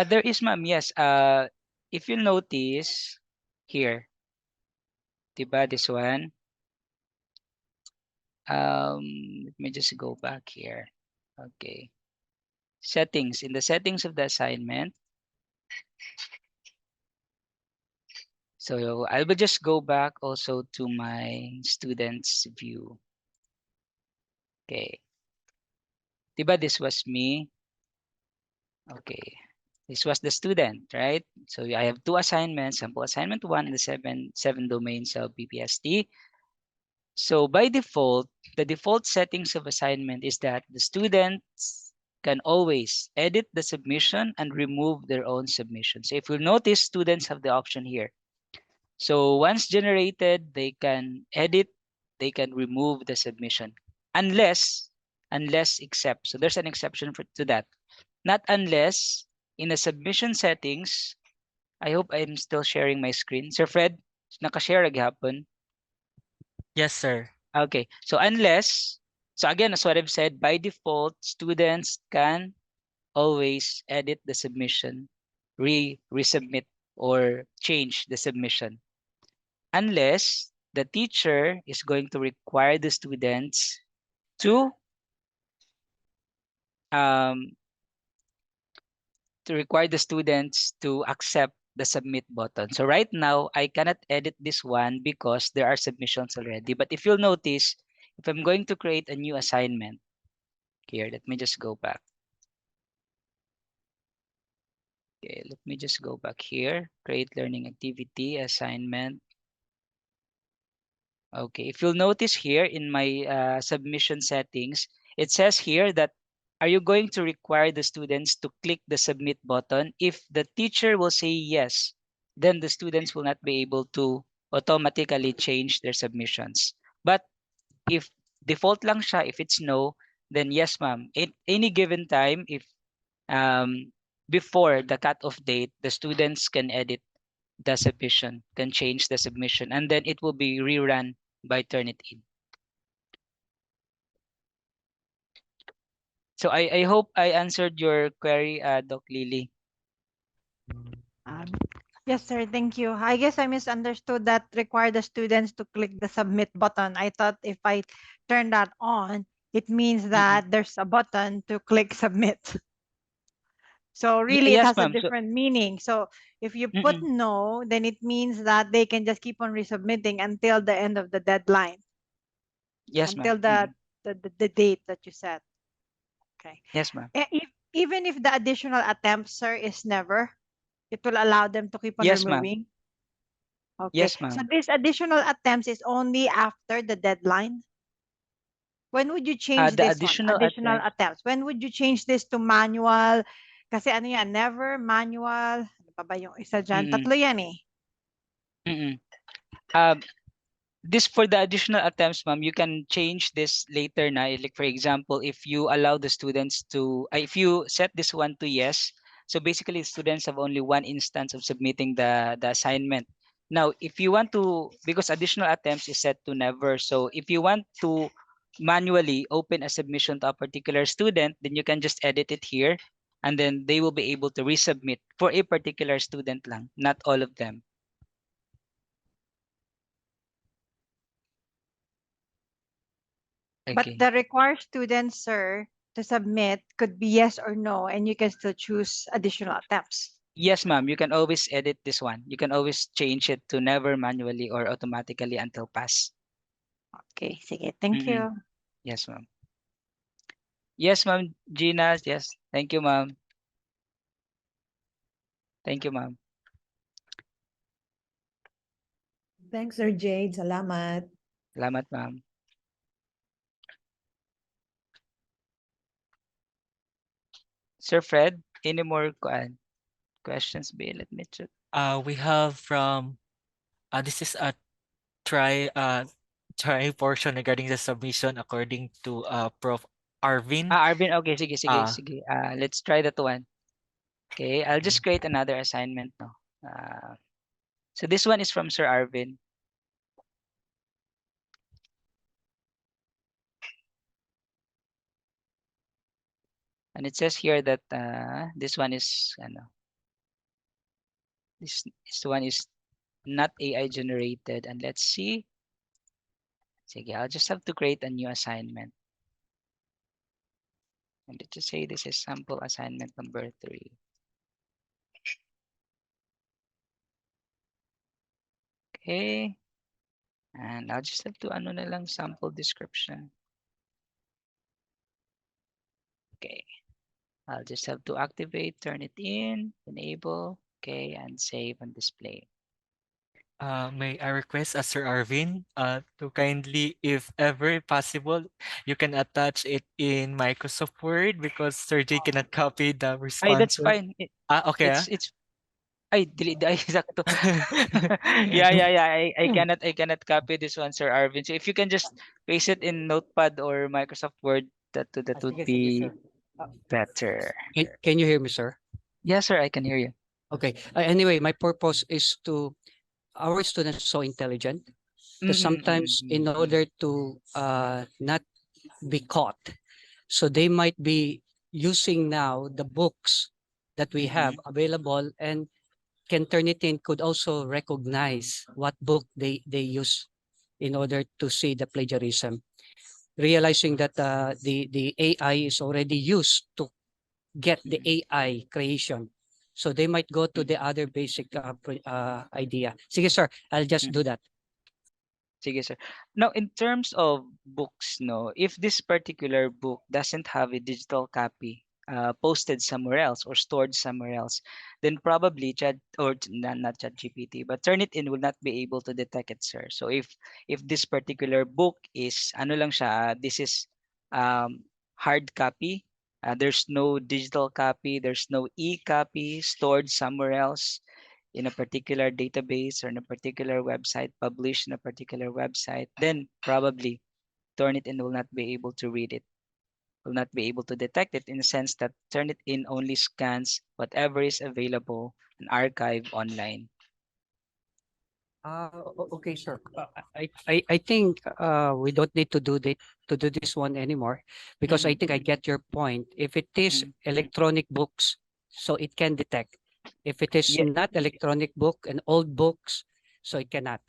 [SPEAKER 2] There is, ma'am, yes. If you notice here, diba, this one, let me just go back here. Okay. Settings. In the settings of the assignment, so I will just go back also to my students view. Okay. Diba, this was me. Okay. This was the student, right? So I have two assignments, sample assignment 1 and the seven domains of BPST. So by default, the default settings of assignment is that the students can always edit the submission and remove their own submission. So if you notice, students have the option here. So once generated, they can edit, they can remove the submission, unless except. So there's an exception to that. Not unless in the submission settings. I hope I'm still sharing my screen. Sir Fred, nakashare happen.
[SPEAKER 1] Yes, sir.
[SPEAKER 2] Okay, so so again, as what I've said, by default, students can always edit the submission, resubmit, or change the submission, unless the teacher is going to um, require the students to accept the submit button. So right now, I cannot edit this one because there are submissions already. But if you'll notice, if I'm going to create a new assignment, here, let me just go back. Okay, let me just go back here. Create learning activity, assignment. Okay, if you'll notice here in my submission settings, it says here that are you going to require the students to click the submit button? If the teacher will say yes, then the students will not be able to automatically change their submissions. But if default lang siya, if it's no, then yes, ma'am. At any given time, if um, before the cutoff date, the students can edit the submission, can change the submission, and then it will be rerun by Turnitin. So I hope I answered your query, Doc Lily.
[SPEAKER 4] Um, yes, sir. Thank you. I guess I misunderstood that require the students to click the submit button. I thought if I turn that on, it means
[SPEAKER 2] Mm-mm.
[SPEAKER 4] that there's a button to click submit. So really, it
[SPEAKER 2] Yes,
[SPEAKER 4] has a
[SPEAKER 2] ma'am. So,
[SPEAKER 4] different meaning. So if you put
[SPEAKER 2] mm-mm.
[SPEAKER 4] no, then it means that they can just keep on resubmitting until the end of the deadline,
[SPEAKER 2] Yes, ma'am.
[SPEAKER 4] until the date that you set. Okay.
[SPEAKER 2] Yes, ma'am.
[SPEAKER 4] Even if the additional attempt, sir, is never, it will allow them to keep on
[SPEAKER 2] Yes, ma'am.
[SPEAKER 4] removing. Okay.
[SPEAKER 2] Yes,
[SPEAKER 4] So
[SPEAKER 2] ma'am.
[SPEAKER 4] this additional attempts is only after the deadline. When would you change
[SPEAKER 2] The
[SPEAKER 4] this one?
[SPEAKER 2] additional
[SPEAKER 4] Additional
[SPEAKER 2] attempt.
[SPEAKER 4] attempts. When would you change this to manual? Kasi ano yan, never, manual. Ano pa ba yung isa dyan?
[SPEAKER 2] Mm-mm.
[SPEAKER 4] Tatlo yan eh.
[SPEAKER 2] Mm-mm. Um, this for the additional attempts, ma'am, you can change this later na. Like for example, if you allow the students to, if you set this one to yes, So basically, students have only one instance of submitting the assignment. Now, if you want to, because additional attempts is set to never. So if you want to manually open a submission to a particular student, then you can just edit it here, and then they will be able to resubmit for a particular student lang, not all of them.
[SPEAKER 4] But
[SPEAKER 2] Okay.
[SPEAKER 4] the required students, sir, to submit could be yes or no, and you can still choose additional attempts.
[SPEAKER 2] Yes, ma'am. You can always edit this one. You can always change it to never manually or automatically until pass.
[SPEAKER 4] Okay, sige. Thank
[SPEAKER 2] Mm-mm.
[SPEAKER 4] you.
[SPEAKER 2] Yes, ma'am. Yes, ma'am. Gina. Yes. Thank you, ma'am. Thank you, ma'am.
[SPEAKER 5] Thanks, Sir Jade. Salamat.
[SPEAKER 2] Salamat, ma'am. Sir Fred, any more questions? Be let me check.
[SPEAKER 1] We have from this is a try try portion regarding the submission according to Prof. Arvin.
[SPEAKER 2] Arvin. Okay, sige, sige,
[SPEAKER 1] Uh,
[SPEAKER 2] sige. Let's try that one. Okay, I'll just create another assignment now. So this one is from Sir Arvin. And it says here that this one is this one is not AI generated. And let's see. Sige, I'll just have to create a new assignment. And let's just say this is sample assignment number 3. Okay. And I'll just have to ano na lang sample description. Okay. I'll just have to activate, turn it in, enable, okay, and save and display.
[SPEAKER 1] may I request Sir Arvin to kindly, if ever possible, you can attach it in Microsoft Word because Sir J cannot copy the
[SPEAKER 2] Ay, that's
[SPEAKER 1] responses.
[SPEAKER 2] fine.
[SPEAKER 1] Okay.
[SPEAKER 2] It's ay delete ay sakto. Yeah. I cannot copy this one, Sir Arvin. So if you can just paste it in Notepad or Microsoft Word, that would
[SPEAKER 6] Sige, sige,
[SPEAKER 2] be
[SPEAKER 6] sir. Uh,
[SPEAKER 2] better.
[SPEAKER 6] can you hear me, sir?
[SPEAKER 2] Yes, sir, I can hear you.
[SPEAKER 6] Okay. Anyway, my purpose is to our students are so intelligent that sometimes in order to not be caught, so they might be using now the books that we have available and can Turnitin could also recognize what book they use in order to see the plagiarism, realizing that the AI is already used to get the AI creation. So they might go to the other basic idea. Sige, sir, I'll just do that.
[SPEAKER 2] Sige, sir. Now, in terms of books, no, if this particular book doesn't have a digital copy posted somewhere else or stored somewhere else, then probably Chat or not Chat GPT, but Turnitin will not be able to detect it, sir. So if this particular book is ano lang siya, this is hard copy. There's no digital copy. There's no e-copy stored somewhere else in a particular database or in a particular website, published in a particular website, then probably Turnitin will not be able to read it, will not be able to detect it in the sense that Turnitin only scans whatever is available and archive online.
[SPEAKER 6] Okay, sir. I think we don't need to do this one anymore because I think I get your point. If it is electronic books, so it can detect. If it is
[SPEAKER 2] Yeah,
[SPEAKER 6] not electronic book and old books, so it cannot.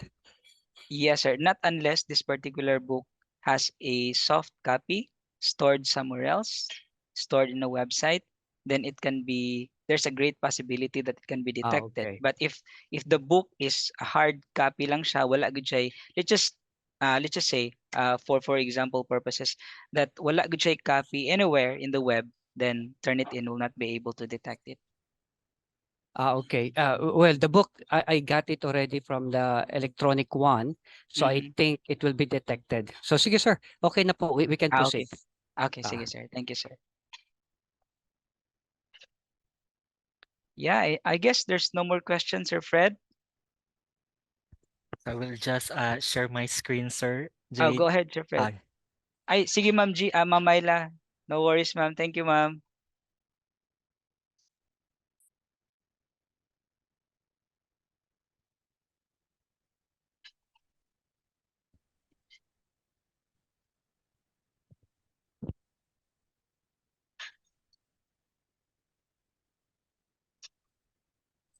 [SPEAKER 2] yes, sir. Not unless this particular book has a soft copy stored somewhere else, stored in a website, then it can be there's a great possibility that it can be detected.
[SPEAKER 6] Okay.
[SPEAKER 2] But if the book is a hard copy lang siya, wala gud siya, let's just say for example purposes that wala gud siya copy anywhere in the web, then Turnitin will not be able to detect it.
[SPEAKER 6] Okay. Well, the book, I got it already from the electronic one. So I
[SPEAKER 2] Mhm.
[SPEAKER 6] think it will be detected. So sige, sir. Okay na po. We can
[SPEAKER 2] Okay.
[SPEAKER 6] proceed.
[SPEAKER 2] Okay,
[SPEAKER 6] Ah.
[SPEAKER 2] sige sir. Thank you, sir. Yeah, I guess there's no more questions, Sir Fred.
[SPEAKER 1] I will just share my screen, Sir
[SPEAKER 2] Oh,
[SPEAKER 1] J.
[SPEAKER 2] go ahead, Sir Fred.
[SPEAKER 1] Uh,
[SPEAKER 2] Ay, sige Ma'am G, Ma'am Myla. No worries, ma'am. Thank you, ma'am.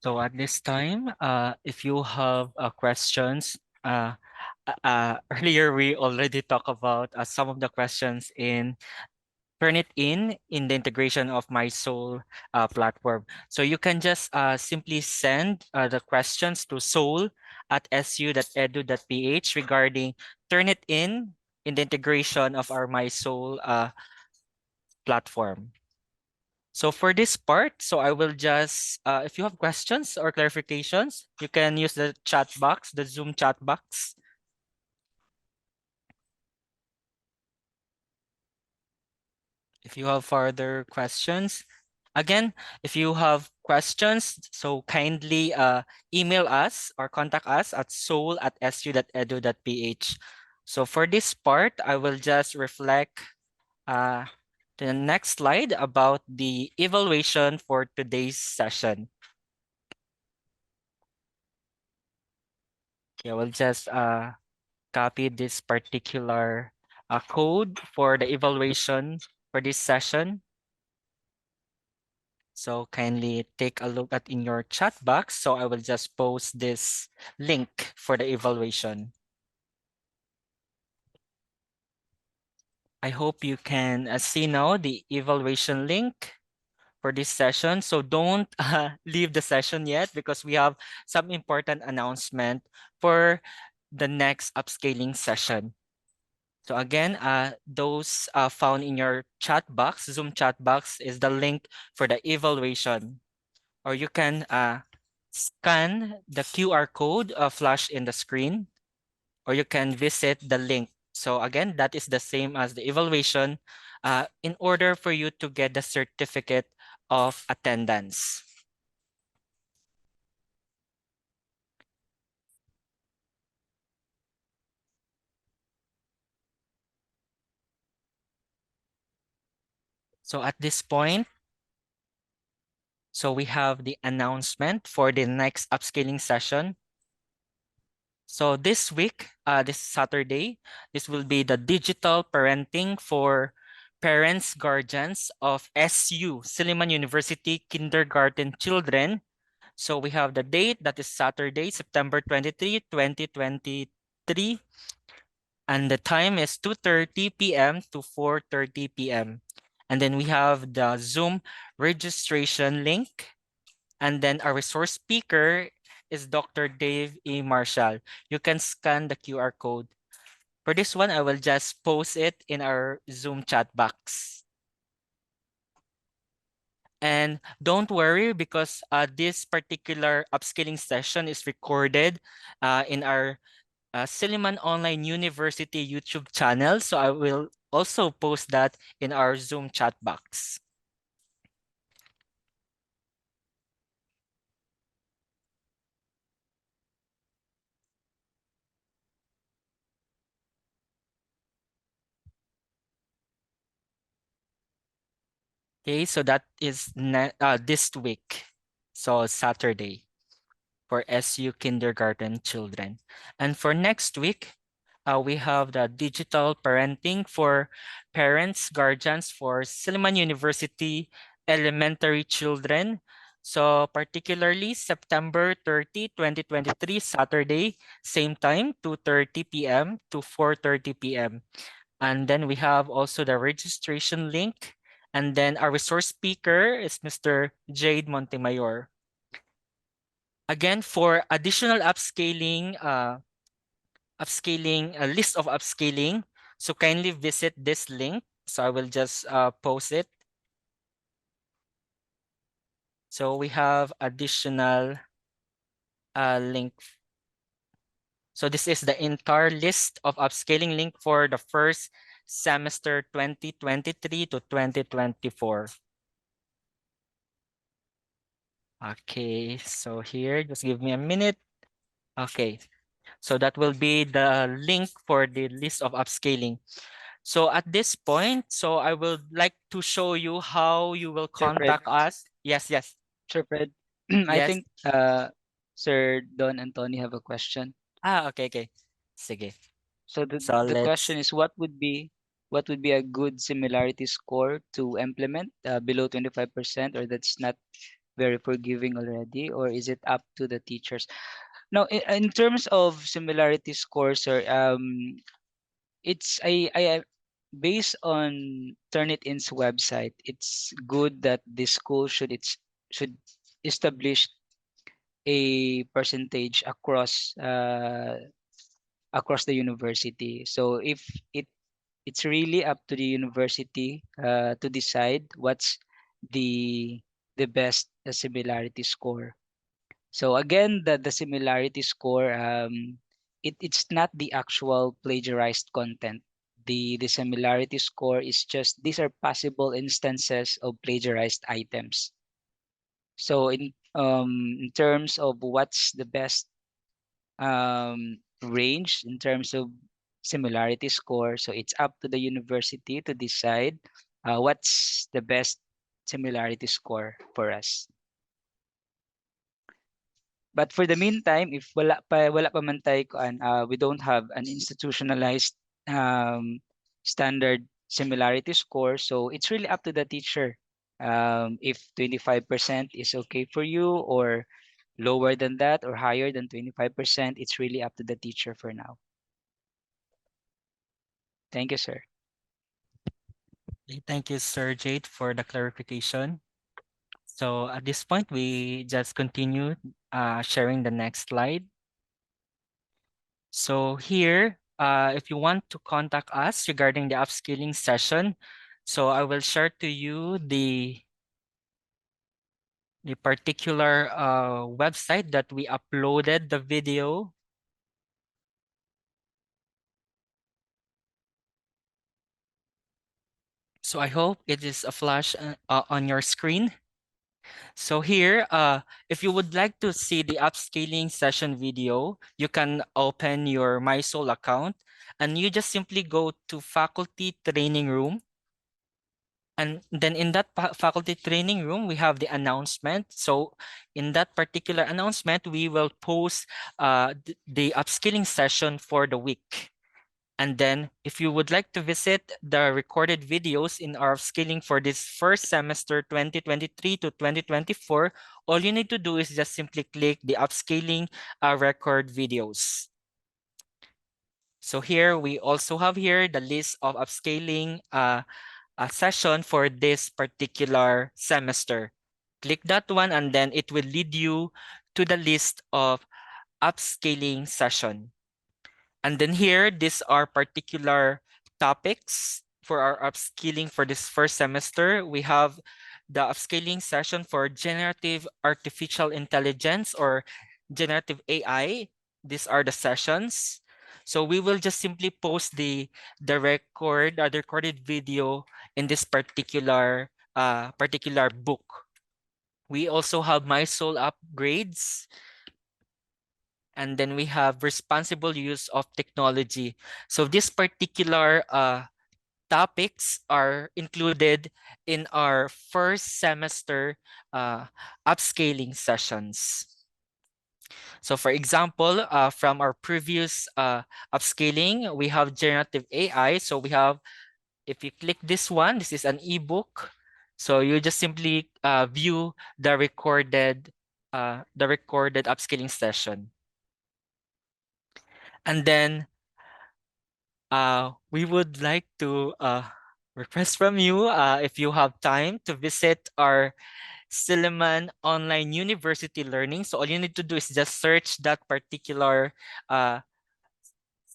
[SPEAKER 1] So at this time, if you have questions, earlier we already talked about some of the questions in Turnitin the integration of mySOUL platform. So you can just simply send the questions to soul@su.edu.ph regarding Turnitin the integration of our mySOUL platform. So for this part, so I will just, if you have questions or clarifications, you can use the chat box, the Zoom chat box. If you have further questions, again, if you have questions, so kindly email us or contact us at soul@su.edu.ph. So for this part, I will just reflect the next slide about the evaluation for today's session. Okay, I will just copy this particular code for the evaluation for this session. So kindly take a look at in your chat box. So I will just post this link for the evaluation. I hope you can see now the evaluation link for this session. So don't leave the session yet because we have some important announcement for the next upscaling session. So again, those found in your chat box, Zoom chat box, is the link for the evaluation. Or you can scan the QR code flashed in the screen, or you can visit the link. So again, that is the same as the evaluation in order for you to get the certificate of attendance. So at this point, so we have the announcement for the next upscaling session. So this week, this Saturday, this will be the digital parenting for parents, guardians of SU, Silliman University Kindergarten Children. So we have the date, that is Saturday, September 23, 2023. And the time is 2:30 p.m. to 4:30 p.m. And then we have the Zoom registration link. And then our resource speaker is Dr. Dave E. Marshall. You can scan the QR code. For this one, I will just post it in our Zoom chat box. And don't worry because this particular upskilling session is recorded in our Silliman Online University YouTube channel. So I will also post that in our Zoom chat box. Okay, so that is this week, so Saturday for SU kindergarten children. And for next week, we have the digital parenting for parents, guardians for Silliman University elementary children. So particularly September 30, 2023, Saturday, same time, 2:30 p.m. to 4:30 p.m. And then we have also the registration link. And then our resource speaker is Mr. Jade Montemayor. Again, for additional upscaling, a list of upscaling, so kindly visit this link. So I will just post it. So we have additional link. So this is the entire list of upscaling link for the first semester 2023 to 2024. Okay, so here, just give me a minute. Okay, so that will be the link for the list of upscaling. So at this point, so I would like to show you how you will
[SPEAKER 2] Sir Fred,
[SPEAKER 1] contact us. Yes, yes,
[SPEAKER 2] Sir Fred, I
[SPEAKER 1] yes.
[SPEAKER 2] think Sir Don and Tony have a question.
[SPEAKER 1] Okay, okay. Sige.
[SPEAKER 2] So
[SPEAKER 1] So
[SPEAKER 2] the
[SPEAKER 1] let's,
[SPEAKER 2] question is, what would be a good similarity score to implement below 25%, or that's not very forgiving already, or is it up to the teachers? Now, in terms of similarity score, sir, it's I based on Turnitin's website, it's good that the school should establish a percentage across the university. So if it it's really up to the university to decide what's the best similarity score. So again, the similarity score, it's not the actual plagiarized content. The similarity score is just these are possible instances of plagiarized items. So in terms of what's the best range in terms of similarity score, so it's up to the university to decide what's the best similarity score for us. But for the meantime, if wala pa man tayo we don't have an institutionalized um, standard similarity score, so it's really up to the teacher. If 25% is okay for you, or lower than that, or higher than 25%, it's really up to the teacher for now. Thank you, sir.
[SPEAKER 1] Thank you, Sir Jade, for the clarification. So at this point, we just continue sharing the next slide. So here, if you want to contact us regarding the upskilling session, so I will share to you the particular website that we uploaded the video. So I hope it is a flash on your screen. So here, if you would like to see the upscaling session video, you can open your mySOUL account and you just simply go to faculty training room. And then in that faculty training room, we have the announcement. So in that particular announcement, we will post the upskilling session for the week. And then if you would like to visit the recorded videos in our upskilling for this first semester 2023 to 2024, all you need to do is just simply click the upscaling record videos. So here we also have here the list of upscaling a session for this particular semester. Click that one and then it will lead you to the list of upscaling session. And then here, these are particular topics for our upskilling for this first semester. We have the upscaling session for generative artificial intelligence or generative AI. These are the sessions. So we will just simply post the recorded video in this particular book. We also have mySOUL upgrades. And then we have responsible use of technology. So these particular topics are included in our first semester upscaling sessions. So for example, from our previous upscaling, we have generative AI. So we have, if you click this one, this is an ebook. So you just simply view the recorded upscaling session. And then we would like to request from you, if you have time, to visit our Silliman Online University Learning. So all you need to do is just search that particular uh,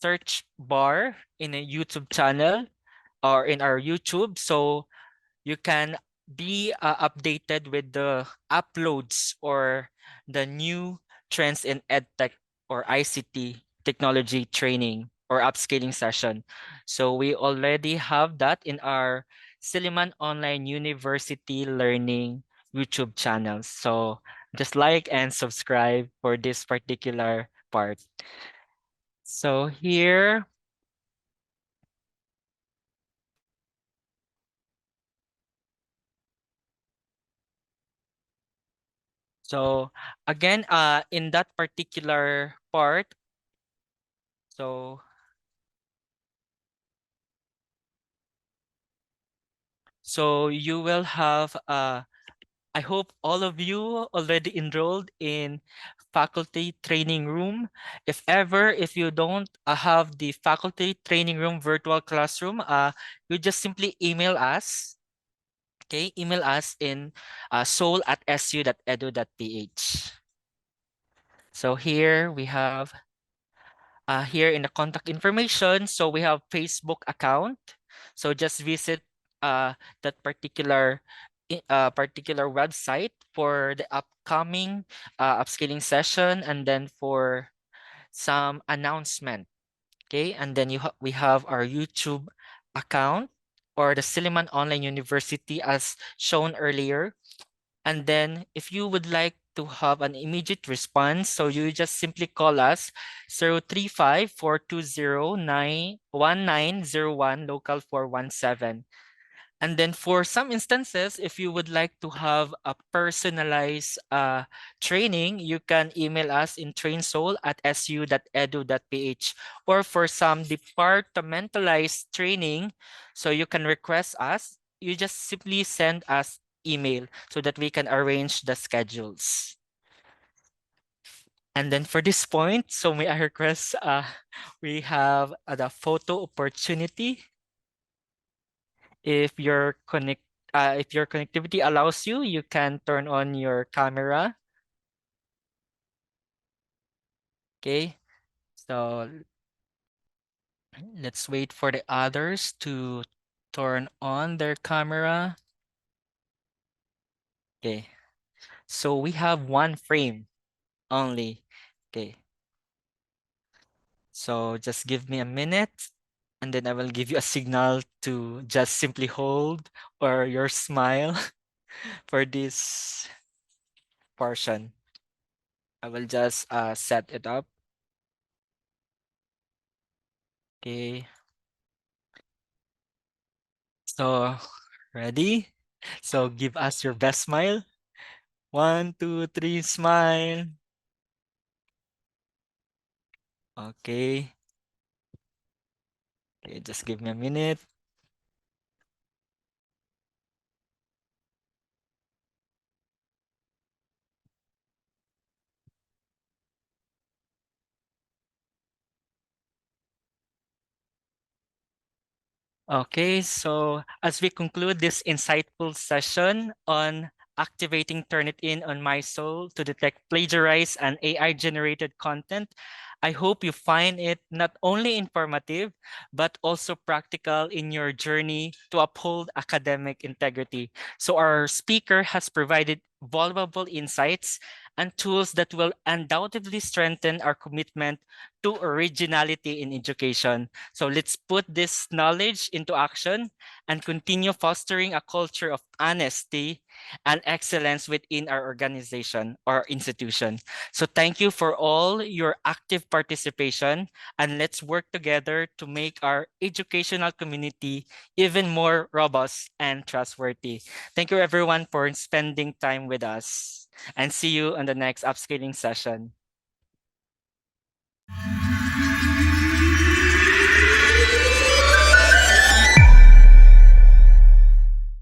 [SPEAKER 1] search bar in a YouTube channel or in our YouTube. So you can be updated with the uploads or the new trends in EdTech or ICT technology training or upscaling session. So we already have that in our Silliman Online University Learning YouTube channel. So just like and subscribe for this particular part. So here, so again, in that particular part, so you will have I hope all of you already enrolled in faculty training room. If you don't have the faculty training room virtual classroom, you just simply email us. Okay, email us in soul@su.edu.ph. So here we have here in the contact information. So we have Facebook account. So just visit that particular website for the upcoming upscaling session, and then for some announcement. Okay, and then we have our YouTube account, or the Silliman Online University as shown earlier. And then if you would like to have an immediate response, so you just simply call us 035-420-1901, local 417. And then for some instances, if you would like to have a personalized training, you can email us in trainsoul@su.edu.ph. Or for some departmentalized training, so you can request us, you just simply send us email so that we can arrange the schedules. And then for this point, so may I request, we have the photo opportunity. If if your connectivity allows you, you can turn on your camera. Okay, so let's wait for the others to turn on their camera. Okay, so we have one frame only. Okay, so just give me a minute, and then I will give you a signal to just simply hold or your smile for this portion. I will just set it up. Okay. So, ready? So, give us your best smile. 1, 2, 3, smile. Okay. Okay, just give me a minute. Okay, so as we conclude this insightful session on activating Turnitin on mySOUL to detect plagiarized and AI-generated content, I hope you find it not only informative, but also practical in your journey to uphold academic integrity. So our speaker has provided valuable insights and tools that will undoubtedly strengthen our commitment to originality in education. So let's put this knowledge into action and continue fostering a culture of honesty and excellence within our organization or institution. So thank you for all your active participation, and let's work together to make our educational community even more robust and trustworthy. Thank you everyone for spending time with us, and see you on the next upscaling session.